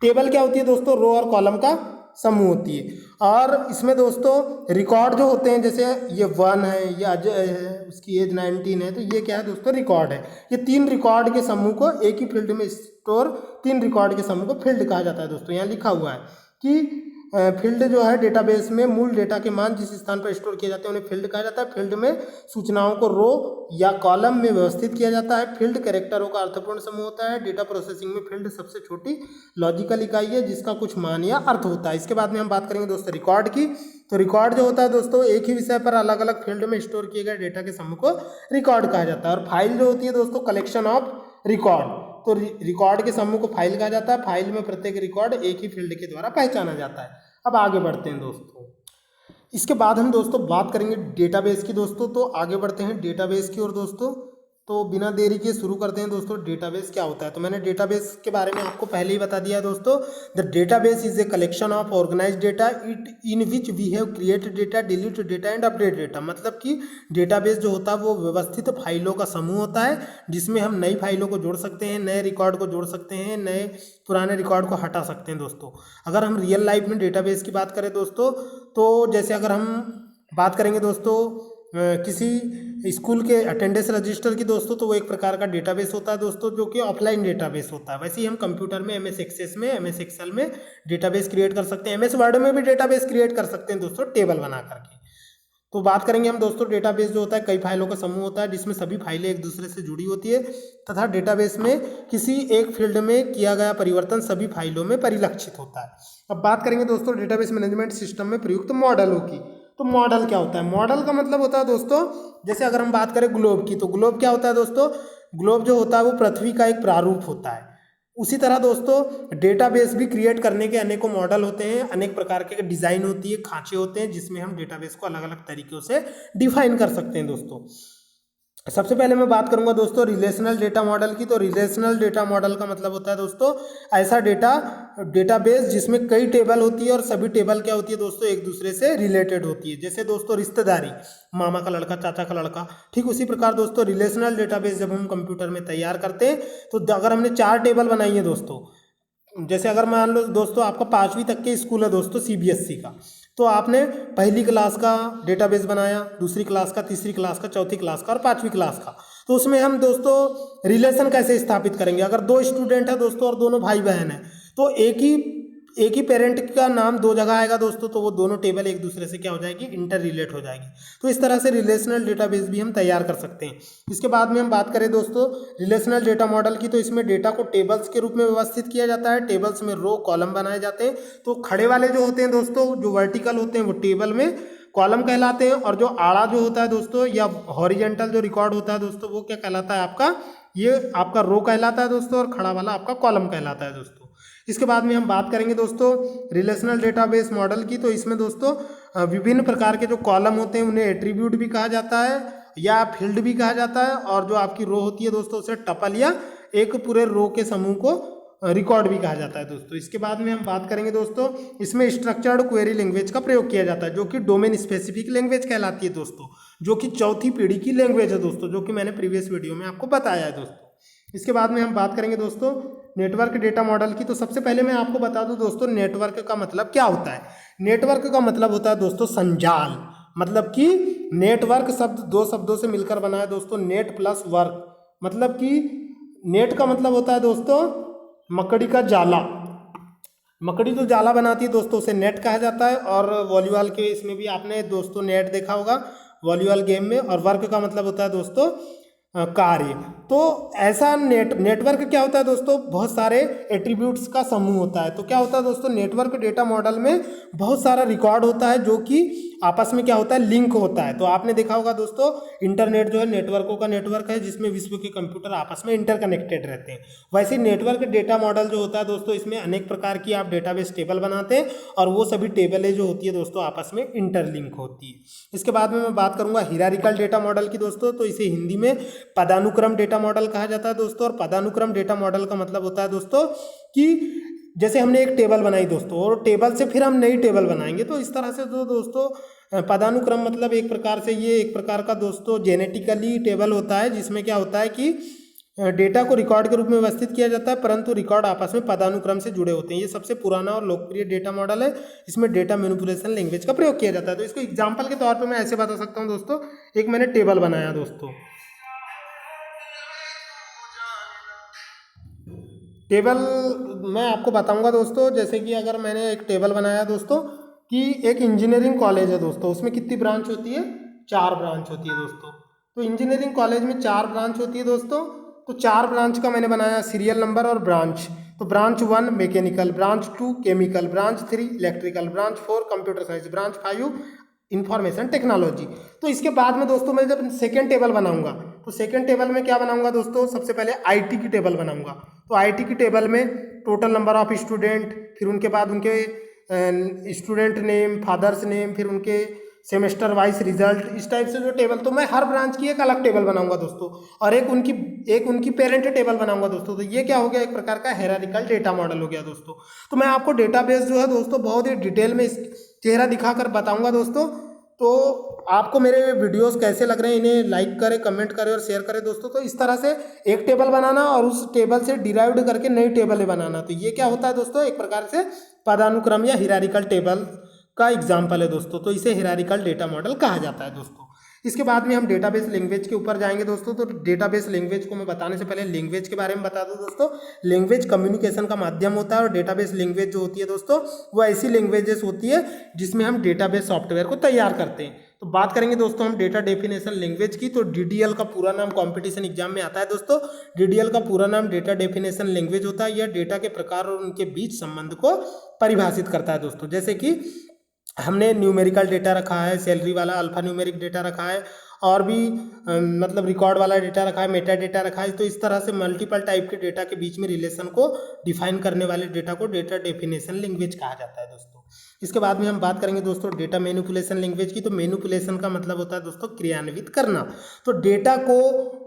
टेबल क्या होती है दोस्तों, रो और कॉलम का समूह होती है। और इसमें दोस्तों रिकॉर्ड जो होते हैं, जैसे ये 1 है, ये अजय है, उसकी एज 19 है, तो ये क्या है दोस्तों, रिकॉर्ड है। ये 3 रिकॉर्ड के समूह को एक ही फील्ड में स्टोर, 3 रिकॉर्ड के समूह को फील्ड कहा जाता है दोस्तों। यहाँ लिखा हुआ है कि फील्ड जो है डेटाबेस में मूल डेटा के मान जिस स्थान पर स्टोर किए जाते हैं उन्हें फील्ड कहा जाता है। फील्ड में सूचनाओं को रो या कॉलम में व्यवस्थित किया जाता है। फील्ड कैरेक्टरों का अर्थपूर्ण समूह होता है। डेटा प्रोसेसिंग में फील्ड सबसे छोटी लॉजिकल इकाई है जिसका कुछ मान या अर्थ होता है। इसके बाद में हम बात करेंगे दोस्तों रिकॉर्ड की। तो रिकॉर्ड जो होता है दोस्तों, एक ही विषय पर अलग अलग फील्ड में स्टोर किए गए डेटा के समूह को रिकॉर्ड कहा जाता है। और फाइल जो होती है दोस्तों, कलेक्शन ऑफ रिकॉर्ड, तो रिकॉर्ड के समूह को फाइल कहा जाता है। फाइल में प्रत्येक रिकॉर्ड एक ही फील्ड के द्वारा पहचाना जाता है। अब आगे बढ़ते हैं दोस्तों, इसके बाद हम दोस्तों बात करेंगे डेटाबेस की दोस्तों। तो आगे बढ़ते हैं डेटाबेस की ओर दोस्तों। तो बिना देरी के शुरू करते हैं दोस्तों, डेटाबेस क्या होता है। तो मैंने डेटाबेस के बारे में आपको पहले ही बता दिया है दोस्तों। The database is a collection of organised data it in which we have create data, delete data and update data. मतलब कि डेटाबेस जो होता है वो व्यवस्थित फाइलों का समूह होता है जिसमें हम नई फाइलों को जोड़ सकते हैं, नए रिकॉर्ड को जोड़ सकते हैं, नए पुराने रिकॉर्ड को हटा सकते हैं दोस्तों। अगर हम रियल लाइफ में डेटाबेस की बात करें दोस्तों, तो जैसे अगर हम बात करेंगे दोस्तों किसी स्कूल के अटेंडेंस रजिस्टर की दोस्तों, तो वो एक प्रकार का डेटाबेस होता है दोस्तों, जो कि ऑफलाइन डेटाबेस होता है। वैसे ही हम कंप्यूटर में MS एक्सेस में, MS एक्सेल में डेटाबेस क्रिएट कर सकते हैं। MS वर्ड में भी डेटाबेस क्रिएट कर सकते हैं दोस्तों, टेबल बना करके। तो बात करेंगे हम दोस्तों, डेटाबेस जो होता है कई फाइलों का समूह होता है जिसमें सभी फाइलें एक दूसरे से जुड़ी होती है तथा डेटाबेस में किसी एक फील्ड में किया गया परिवर्तन सभी फाइलों में परिलक्षित होता है। अब बात करेंगे दोस्तों डेटाबेस मैनेजमेंट सिस्टम में प्रयुक्त मॉडलों की। तो मॉडल क्या होता है, मॉडल का मतलब होता है दोस्तों, जैसे अगर हम बात करें ग्लोब की, तो ग्लोब क्या होता है दोस्तों, ग्लोब जो होता है वो पृथ्वी का एक प्रारूप होता है। उसी तरह दोस्तों डेटाबेस भी क्रिएट करने के अनेकों मॉडल होते हैं, अनेक प्रकार के डिज़ाइन होती है, खांचे होते हैं जिसमें हम डेटाबेस को अलग अलग तरीक़ों से डिफाइन कर सकते हैं दोस्तों। सबसे पहले मैं बात करूंगा दोस्तों रिलेशनल डेटा मॉडल की। तो रिलेशनल डेटा मॉडल का मतलब होता है दोस्तों ऐसा डेटाबेस जिसमें कई टेबल होती है और सभी टेबल क्या होती है दोस्तों, एक दूसरे से रिलेटेड होती है। जैसे दोस्तों रिश्तेदारी, मामा का लड़का, चाचा का लड़का, ठीक उसी प्रकार दोस्तों रिलेशनल डेटाबेस जब हम कंप्यूटर में तैयार करते हैं, तो अगर हमने 4 टेबल बनाई है दोस्तों, जैसे अगर मान लो दोस्तों आपका 5वीं तक के स्कूल है दोस्तों CBSE का, तो आपने पहली क्लास का डेटाबेस बनाया, दूसरी क्लास का, तीसरी क्लास का, चौथी क्लास का और 5वीं क्लास का। तो उसमें हम दोस्तों रिलेशन कैसे स्थापित करेंगे। अगर 2 स्टूडेंट है दोस्तों और दोनों भाई बहन है, तो एक ही पेरेंट का नाम 2 जगह आएगा दोस्तों, तो वो दोनों टेबल एक दूसरे से क्या हो जाएगी, इंटर रिलेट हो जाएगी। तो इस तरह से रिलेशनल डेटाबेस भी हम तैयार कर सकते हैं। इसके बाद में हम बात करें दोस्तों रिलेशनल डेटा मॉडल की, तो इसमें डेटा को टेबल्स के रूप में व्यवस्थित किया जाता है। टेबल्स में रो कॉलम बनाए जाते हैं। तो खड़े वाले जो होते हैं दोस्तों, जो वर्टिकल होते हैं, वो टेबल में कॉलम कहलाते हैं, और जो आड़ा जो होता है दोस्तों या हॉरिजेंटल जो रिकॉर्ड होता है दोस्तों, वो क्या कहलाता है आपका, ये आपका रो कहलाता है दोस्तों, और खड़ा वाला आपका कॉलम कहलाता है दोस्तों। इसके बाद में हम बात करेंगे दोस्तों रिलेशनल डेटाबेस मॉडल की। तो इसमें दोस्तों विभिन्न प्रकार के जो कॉलम होते हैं उन्हें एट्रीब्यूट भी कहा जाता है या फील्ड भी कहा जाता है, और जो आपकी रो होती है दोस्तों उसे टपल या एक पूरे रो के समूह को रिकॉर्ड भी कहा जाता है दोस्तों। इसके बाद में हम बात करेंगे दोस्तों, इसमें स्ट्रक्चर्ड क्वेरी लैंग्वेज का प्रयोग किया जाता है, जो कि डोमेन स्पेसिफिक लैंग्वेज कहलाती है दोस्तों, जो कि चौथी पीढ़ी की लैंग्वेज है दोस्तों, जो कि मैंने प्रीवियस वीडियो में आपको बताया है दोस्तों। इसके बाद में हम बात करेंगे दोस्तों नेटवर्क डेटा मॉडल की। तो सबसे पहले मैं आपको बता दूं दोस्तों नेटवर्क का मतलब क्या होता है। नेटवर्क का मतलब होता है दोस्तों संजाल, मतलब कि नेटवर्क शब्द 2 शब्दों से मिलकर बना है दोस्तों, नेट प्लस वर्क। मतलब कि नेट का मतलब होता है दोस्तों मकड़ी का जाला, मकड़ी जो जाला बनाती है दोस्तों उसे नेट कहा जाता है। और वॉलीबॉल के इसमें भी आपने दोस्तों नेट देखा होगा वॉलीबॉल गेम में। और वर्क का मतलब होता है दोस्तों कार्य। तो ऐसा नेटवर्क क्या होता है दोस्तों, बहुत सारे एट्रीब्यूट्स का समूह होता है। तो क्या होता है दोस्तों, नेटवर्क डेटा मॉडल में बहुत सारा रिकॉर्ड होता है जो कि आपस में क्या होता है, लिंक होता है। तो आपने देखा होगा दोस्तों, इंटरनेट जो है नेटवर्कों का नेटवर्क है जिसमें विश्व के कंप्यूटर आपस में इंटरकनेक्टेड रहते हैं। वैसे नेटवर्क डेटा मॉडल जो होता है दोस्तों, इसमें अनेक प्रकार की आप डेटाबेस टेबल बनाते हैं और वो सभी टेबलें जो होती है दोस्तों आपस में इंटरलिंक होती है। इसके बाद में मैं बात करूंगा हिरारिकल डेटा मॉडल की दोस्तों। तो इसे हिंदी में पदानुक्रम डेटा मॉडल कहा जाता है दोस्तों। और पदानुक्रम डेटा मॉडल का मतलब होता है दोस्तों कि जैसे हमने एक टेबल बनाई दोस्तों और टेबल से फिर हम नई टेबल बनाएंगे, तो इस तरह से जो दोस्तों पदानुक्रम मतलब एक प्रकार से ये एक प्रकार का दोस्तों जेनेटिकली टेबल होता है जिसमें क्या होता है कि डेटा को रिकॉर्ड के रूप में व्यवस्थित किया जाता है, परंतु रिकॉर्ड आपस में पदानुक्रम से जुड़े होते हैं। ये सबसे पुराना और लोकप्रिय डेटा मॉडल है। इसमें डेटा मैनिपुलेशन लैंग्वेज का प्रयोग किया जाता है। तो इसको एग्जाम्पल के तौर पर मैं ऐसे बता सकता हूँ दोस्तों, एक मैंने टेबल बनाया दोस्तों, टेबल मैं आपको बताऊंगा दोस्तों, जैसे कि अगर मैंने एक टेबल बनाया दोस्तों कि एक इंजीनियरिंग कॉलेज है दोस्तों, उसमें कितनी ब्रांच होती है, 4 ब्रांच होती है दोस्तों। तो इंजीनियरिंग कॉलेज में 4 ब्रांच होती है दोस्तों। तो 4 ब्रांच का मैंने बनाया सीरियल नंबर और ब्रांच। तो branch 1 mechanical, branch 2 chemical, branch 3 electrical, branch 4 computer science, branch 5 information technology. तो इसके बाद में दोस्तों मैं जब सेकेंड टेबल बनाऊंगा, तो सेकेंड टेबल में क्या बनाऊंगा दोस्तों, सबसे पहले आईटी की टेबल बनाऊंगा। तो आईटी की टेबल में टोटल नंबर ऑफ स्टूडेंट, फिर उनके बाद उनके स्टूडेंट नेम, फादर्स नेम, फिर उनके सेमेस्टर वाइज रिजल्ट, इस टाइप से जो टेबल, तो मैं हर ब्रांच की एक अलग टेबल बनाऊंगा दोस्तों और एक उनकी पेरेंट टेबल बनाऊंगा दोस्तों। तो ये क्या हो गया, एक प्रकार का हायरार्किकल डेटा मॉडल हो गया दोस्तों। तो मैं आपको डेटाबेस जो है दोस्तों बहुत ही डिटेल में चेहरा दिखाकर बताऊंगा दोस्तों। तो आपको मेरे वीडियोस कैसे लग रहे हैं, इन्हें लाइक करें, कमेंट करें और शेयर करें दोस्तों। तो इस तरह से एक टेबल बनाना और उस टेबल से डिराइव्ड करके नई टेबलें बनाना, तो ये क्या होता है दोस्तों, एक प्रकार से पदानुक्रम या हिरारिकल टेबल का एग्जाम्पल है दोस्तों। तो इसे हिरारिकल डेटा मॉडल कहा जाता है दोस्तों। इसके बाद में हम डेटाबेस लैंग्वेज के ऊपर जाएंगे दोस्तों। तो डेटाबेस लैंग्वेज को मैं बताने से पहले लैंग्वेज के बारे में बता दूं दोस्तों। लैंग्वेज कम्युनिकेशन का माध्यम होता है और डेटाबेस लैंग्वेज जो होती है दोस्तों, वो ऐसी लैंग्वेजेस होती है जिसमें हम डेटाबेस सॉफ्टवेयर को तैयार करते हैं। तो बात करेंगे दोस्तों हम डेटा डेफिनेशन लैंग्वेज की। तो डीडीएल का पूरा नाम कॉम्पिटिशन एग्जाम में आता है दोस्तों। डीडीएल का पूरा नाम डेटा डेफिनेशन लैंग्वेज होता है। यह डेटा के प्रकार और उनके बीच संबंध को परिभाषित करता है दोस्तों। जैसे कि हमने न्यूमेरिकल डेटा रखा है, सैलरी वाला अल्फा न्यूमेरिक डेटा रखा है, और भी मतलब रिकॉर्ड वाला डेटा रखा है, मेटा डेटा रखा है। तो इस तरह से मल्टीपल टाइप के डेटा के बीच में रिलेशन को डिफाइन करने वाले डेटा को डेटा डेफिनेशन लैंग्वेज कहा जाता है दोस्तों। इसके बाद में हम बात करेंगे दोस्तों डेटा मैनिपुलेशन लैंग्वेज की। तो मैनिपुलेशन का मतलब होता है दोस्तों क्रियान्वित करना। तो डेटा को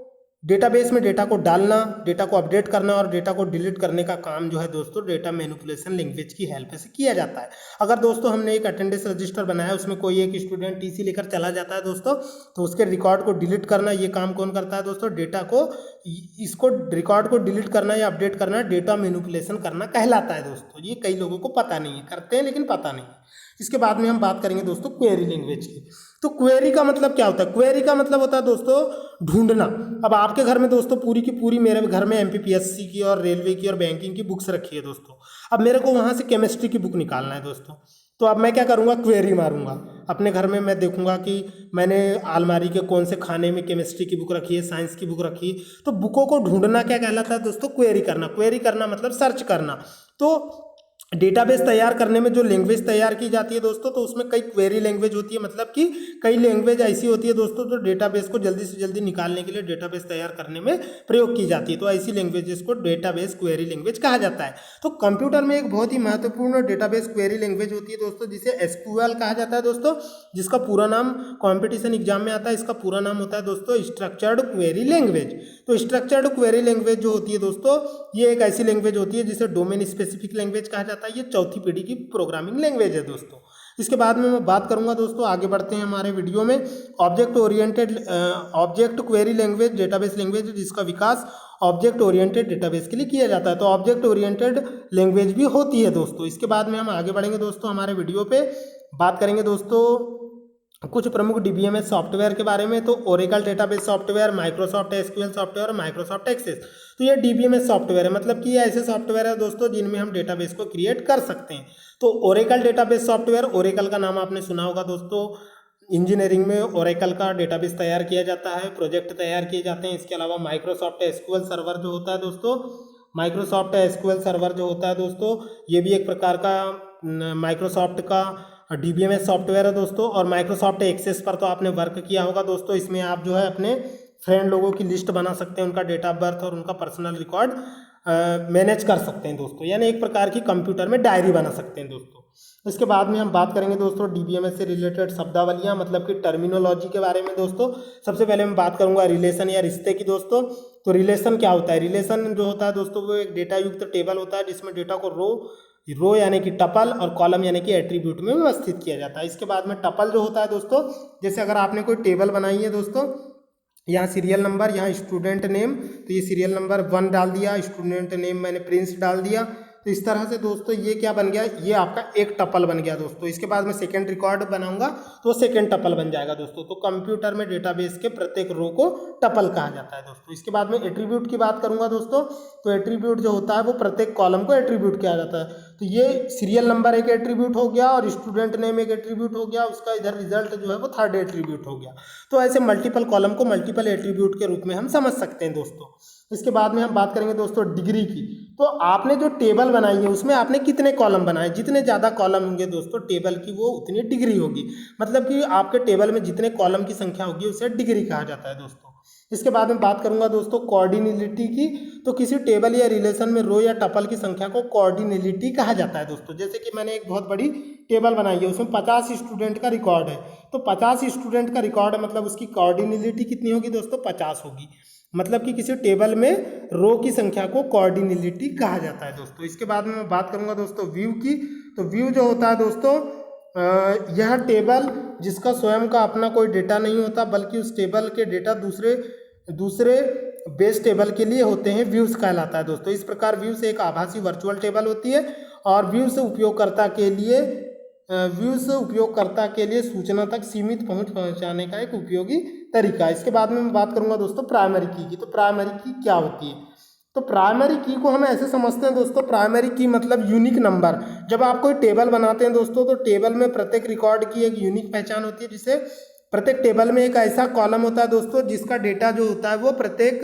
डेटाबेस में डेटा को डालना, डेटा को अपडेट करना और डेटा को डिलीट करने का काम जो है दोस्तों डेटा मैनिपुलेशन लैंग्वेज की हेल्प से किया जाता है। अगर दोस्तों हमने एक अटेंडेंस रजिस्टर बनाया, उसमें कोई एक स्टूडेंट टीसी लेकर चला जाता है दोस्तों, तो उसके रिकॉर्ड को डिलीट करना, ये काम कौन करता है दोस्तों, डेटा को, इसको रिकॉर्ड को डिलीट करना या अपडेट करना डेटा मैनिपुलेशन करना कहलाता है दोस्तों। ये कई लोगों को पता नहीं है, करते हैं लेकिन पता नहीं है। इसके बाद में हम बात करेंगे दोस्तों क्वेरी लैंग्वेज की। तो क्वेरी का मतलब क्या होता है, क्वेरी का मतलब होता है दोस्तों ढूंढना। अब आपके घर में दोस्तों पूरी की पूरी, मेरे घर में एमपीपीएससी की और रेलवे की और बैंकिंग की बुक्स रखी है दोस्तों। अब मेरे को वहाँ से केमिस्ट्री की बुक निकालना है दोस्तों। तो अब मैं क्या करूँगा, क्वेरी मारूंगा अपने घर में। मैं देखूंगा कि मैंने अलमारी के कौन से खाने में केमिस्ट्री की बुक रखी है, साइंस की बुक रखी है। तो बुकों को ढूंढना क्या कहलाता है दोस्तों, क्वेरी करना। क्वेरी करना मतलब सर्च करना। तो डेटाबेस तैयार करने में जो लैंग्वेज तैयार की जाती है दोस्तों, तो उसमें कई क्वेरी लैंग्वेज होती है, मतलब कि कई लैंग्वेज ऐसी होती है दोस्तों जो डेटाबेस को जल्दी से जल्दी निकालने के लिए डेटाबेस तैयार करने में प्रयोग की जाती है। तो ऐसी लैंग्वेजेस को डेटाबेस क्वेरी लैंग्वेज कहा जाता है। तो कंप्यूटर में एक बहुत ही महत्वपूर्ण डेटाबेस क्वेरी लैंग्वेज होती है दोस्तों, जिसे एसक्यूएल कहा जाता है दोस्तों, जिसका पूरा नाम कॉम्पिटिशन एग्जाम में आता है। इसका पूरा नाम होता है दोस्तों स्ट्रक्चर्ड क्वेरी लैंग्वेज। तो स्ट्रक्चर्ड क्वेरी लैंग्वेज जो होती है दोस्तों, ये एक ऐसी लैंग्वेज होती है जिसे डोमेन स्पेसिफिक लैंग्वेज कहा जाता है। ये चौथी पीढ़ी की प्रोग्रामिंग लैंग्वेज है दोस्तों। इसके बाद में मैं बात करूंगा दोस्तों, आगे बढ़ते हैं हमारे वीडियो में, object query language database language, जिसका विकास ऑब्जेक्ट ओरिएंटेड डेटाबेस के लिए किया जाता है। तो ऑब्जेक्ट ओरिएंटेड लैंग्वेज भी होती है दोस्तों। इसके बाद में हम आगे बढ़ेंगे दोस्तों, हमारे वीडियो पे बात करेंगे दोस्तों कुछ प्रमुख डीबीएमएस सॉफ्टवेयर के बारे में। तो Oracle database software, Microsoft SQL software और माइक्रोसॉफ्ट एक्सेस। तो ये डीबीएमएस सॉफ्टवेयर है, मतलब कि ये ऐसे सॉफ्टवेयर है दोस्तों जिनमें हम डेटाबेस को क्रिएट कर सकते हैं। तो ओरेकल डेटाबेस सॉफ्टवेयर, ओरेकल का नाम आपने सुना होगा दोस्तों, इंजीनियरिंग में ओरेकल का डेटाबेस तैयार किया जाता है, प्रोजेक्ट तैयार किए जाते हैं। इसके अलावा माइक्रोसॉफ्ट एसक्यूएल सर्वर जो होता है दोस्तों, माइक्रोसॉफ्ट एसक्यूएल सर्वर जो होता है दोस्तों, ये भी एक प्रकार का माइक्रोसॉफ्ट का डीबीएमएस सॉफ्टवेयर है दोस्तों। और माइक्रोसॉफ्ट एक्सेस पर तो आपने वर्क किया होगा दोस्तों। इसमें आप जो है अपने फ्रेंड लोगों की लिस्ट बना सकते हैं, उनका डेट ऑफ बर्थ और उनका पर्सनल रिकॉर्ड मैनेज कर सकते हैं दोस्तों, यानी एक प्रकार की कंप्यूटर में डायरी बना सकते हैं दोस्तों। इसके बाद में हम बात करेंगे दोस्तों डीबीएमएस से रिलेटेड शब्दावलियाँ, मतलब कि टर्मिनोलॉजी के बारे में दोस्तों। सबसे पहले मैं बात करूंगा रिलेशन या रिश्ते की दोस्तों। तो रिलेशन क्या होता है? रिलेशन जो होता है दोस्तों वो एक डेटा युक्त टेबल होता है जिसमें डेटा को रो यानी कि टपल और कॉलम यानी कि एट्रीब्यूट में व्यवस्थित किया जाता है। इसके बाद में टपल जो होता है दोस्तों, जैसे अगर आपने कोई टेबल बनाई है दोस्तों, यहाँ सीरियल नंबर, यहाँ स्टूडेंट नेम, तो ये सीरियल नंबर 1 डाल दिया, स्टूडेंट नेम मैंने प्रिंस डाल दिया। तो इस तरह से दोस्तों ये क्या बन गया, ये आपका एक टपल बन गया दोस्तों। इसके बाद मैं सेकंड रिकॉर्ड बनाऊंगा तो सेकंड टपल बन जाएगा दोस्तों। तो कंप्यूटर में डेटाबेस के प्रत्येक रो को टपल कहा जाता है दोस्तों। इसके बाद में एट्रीब्यूट की बात करूंगा दोस्तों। तो एट्रीब्यूट जो होता है वो प्रत्येक कॉलम को एट्रीब्यूट किया जाता है। तो ये सीरियल नंबर एक एट्रीब्यूट हो गया और स्टूडेंट नेम एक एट्रीब्यूट हो गया, उसका इधर रिजल्ट जो है वो थर्ड एट्रीब्यूट हो गया। तो ऐसे मल्टीपल कॉलम को मल्टीपल एट्रीब्यूट के रूप में हम समझ सकते हैं दोस्तों। इसके बाद में हम बात करेंगे दोस्तों डिग्री की। तो आपने जो टेबल बनाई है उसमें आपने कितने कॉलम बनाए, जितने ज़्यादा कॉलम होंगे दोस्तों टेबल की वो उतनी डिग्री होगी। मतलब कि आपके टेबल में जितने कॉलम की संख्या होगी उसे डिग्री कहा जाता है दोस्तों। इसके बाद में बात करूंगा दोस्तों कोऑर्डिनेलिटी की। तो किसी टेबल या रिलेशन में रो या टपल की संख्या को कोऑर्डिनेलिटी कहा जाता है दोस्तों। जैसे कि मैंने एक बहुत बड़ी टेबल बनाई है, उसमें 50 स्टूडेंट का रिकॉर्ड है। तो 50 स्टूडेंट का रिकॉर्ड है, मतलब उसकी कोऑर्डिनेलिटी कितनी होगी दोस्तों? 50 होगी। मतलब कि किसी टेबल में रो की संख्या को कोऑर्डिनेलिटी कहा जाता है दोस्तों। इसके बाद में मैं बात करूंगा दोस्तों व्यू की। तो व्यू जो होता है दोस्तों, यह टेबल जिसका स्वयं का अपना कोई डेटा नहीं होता बल्कि उस टेबल के डेटा दूसरे बेस टेबल के लिए होते हैं, व्यूज कहलाता है दोस्तों। इस प्रकार व्यूज एक आभासी वर्चुअल टेबल होती है और व्यूज उपयोगकर्ता के लिए सूचना तक सीमित पहुंच पहुंचाने का एक उपयोगी तरीका है। इसके बाद में मैं बात करूंगा दोस्तों प्राइमरी की। तो प्राइमरी की क्या होती है? तो प्राइमरी की को हम ऐसे समझते हैं दोस्तों, प्राइमरी की मतलब यूनिक नंबर। जब आप कोई टेबल बनाते हैं दोस्तों तो टेबल में प्रत्येक रिकॉर्ड की एक यूनिक पहचान होती है, जिसे प्रत्येक टेबल में एक ऐसा कॉलम होता है दोस्तों जिसका डेटा जो होता है वो प्रत्येक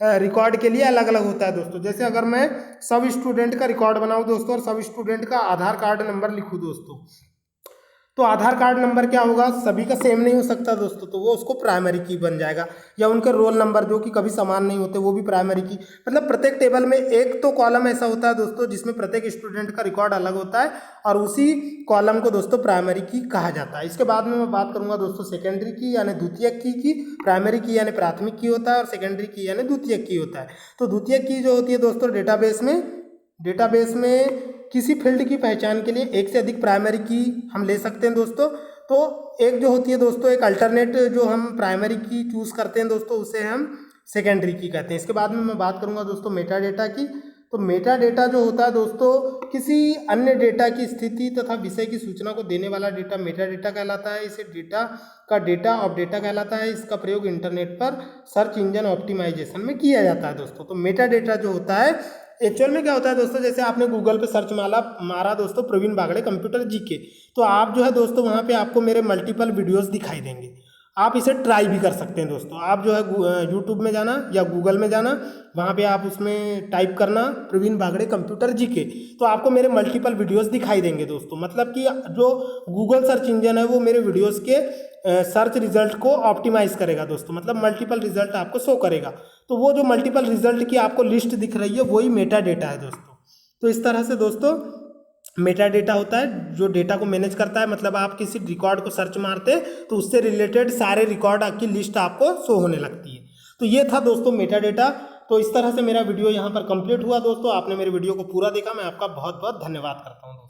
रिकॉर्ड के लिए अलग अलग होता है दोस्तों। जैसे अगर मैं सब स्टूडेंट का रिकॉर्ड बनाऊं दोस्तों और सब स्टूडेंट का आधार कार्ड नंबर लिखूं दोस्तों, तो आधार कार्ड नंबर क्या होगा, सभी का सेम नहीं हो सकता दोस्तों, तो वो उसको प्राइमरी की बन जाएगा। या उनके रोल नंबर जो कि कभी समान नहीं होते वो भी प्राइमरी की। मतलब प्रत्येक टेबल में एक तो कॉलम ऐसा होता है दोस्तों जिसमें प्रत्येक स्टूडेंट का रिकॉर्ड अलग होता है और उसी कॉलम को दोस्तों प्राइमरी की कहा जाता है। इसके बाद में मैं बात करूंगा दोस्तों सेकेंडरी की यानी द्वितीयक की। प्राइमरी की यानी प्राथमिक की होता है और सेकेंडरी की यानी द्वितीयक की होता है। तो द्वितीयक की जो होती है दोस्तों डेटाबेस में किसी फील्ड की पहचान के लिए एक से अधिक प्राइमरी की हम ले सकते हैं दोस्तों। तो एक जो होती है दोस्तों एक अल्टरनेट जो हम प्राइमरी की चूज करते हैं दोस्तों उसे हम सेकेंडरी की कहते हैं। इसके बाद में मैं बात करूंगा दोस्तों मेटा डेटा की। तो मेटा डेटा जो होता है दोस्तों किसी अन्य डेटा की स्थिति तथा विषय की सूचना को देने वाला डेटा मेटा डेटा कहलाता है। इसे डेटा ऑफ डेटा कहलाता है। इसका प्रयोग इंटरनेट पर सर्च इंजन ऑप्टिमाइजेशन में किया जाता है दोस्तों। तो मेटा डेटा जो होता है एक्चुअल में क्या होता है दोस्तों, जैसे आपने गूगल पे सर्च मारा दोस्तों प्रवीण बागड़े कंप्यूटर जीके, तो आप जो है दोस्तों वहाँ पे आपको मेरे मल्टीपल वीडियोस दिखाई देंगे। आप इसे ट्राई भी कर सकते हैं दोस्तों। आप जो है यूट्यूब में जाना या गूगल में जाना, वहाँ पे आप उसमें टाइप करना प्रवीण बागड़े कंप्यूटर जीके, तो आपको मेरे मल्टीपल वीडियोस दिखाई देंगे दोस्तों। मतलब कि जो गूगल सर्च इंजन है वो मेरे वीडियोस के सर्च रिजल्ट को ऑप्टिमाइज करेगा दोस्तों, मतलब मल्टीपल रिजल्ट आपको शो करेगा। तो वो जो मल्टीपल रिजल्ट की आपको लिस्ट दिख रही है वही मेटा डेटा है दोस्तों। तो इस तरह से दोस्तों मेटा डेटा होता है जो डेटा को मैनेज करता है। मतलब आप किसी रिकॉर्ड को सर्च मारते हैं तो उससे रिलेटेड सारे रिकॉर्ड की लिस्ट आपको शो होने लगती है। तो ये था दोस्तों मेटा डेटा। तो इस तरह से मेरा वीडियो यहाँ पर कंप्लीट हुआ दोस्तों। आपने मेरे वीडियो को पूरा देखा, मैं आपका बहुत बहुत धन्यवाद करता हूँ दोस्तों।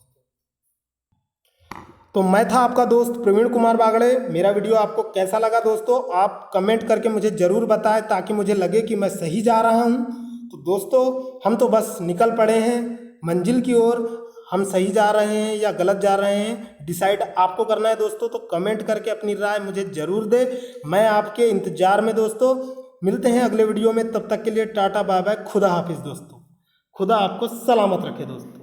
तो मैं था आपका दोस्त प्रवीण कुमार बागड़े। मेरा वीडियो आपको कैसा लगा दोस्तों आप कमेंट करके मुझे ज़रूर बताएं ताकि मुझे लगे कि मैं सही जा रहा हूँ। तो दोस्तों हम तो बस निकल पड़े हैं मंजिल की ओर। हम सही जा रहे हैं या गलत जा रहे हैं डिसाइड आपको करना है दोस्तों। तो कमेंट करके अपनी राय मुझे ज़रूर दे, मैं आपके इंतज़ार में दोस्तों। मिलते हैं अगले वीडियो में, तब तक के लिए टाटा बाय बाय, खुदा हाफिज़ दोस्तों। खुदा आपको सलामत रखे दोस्तों।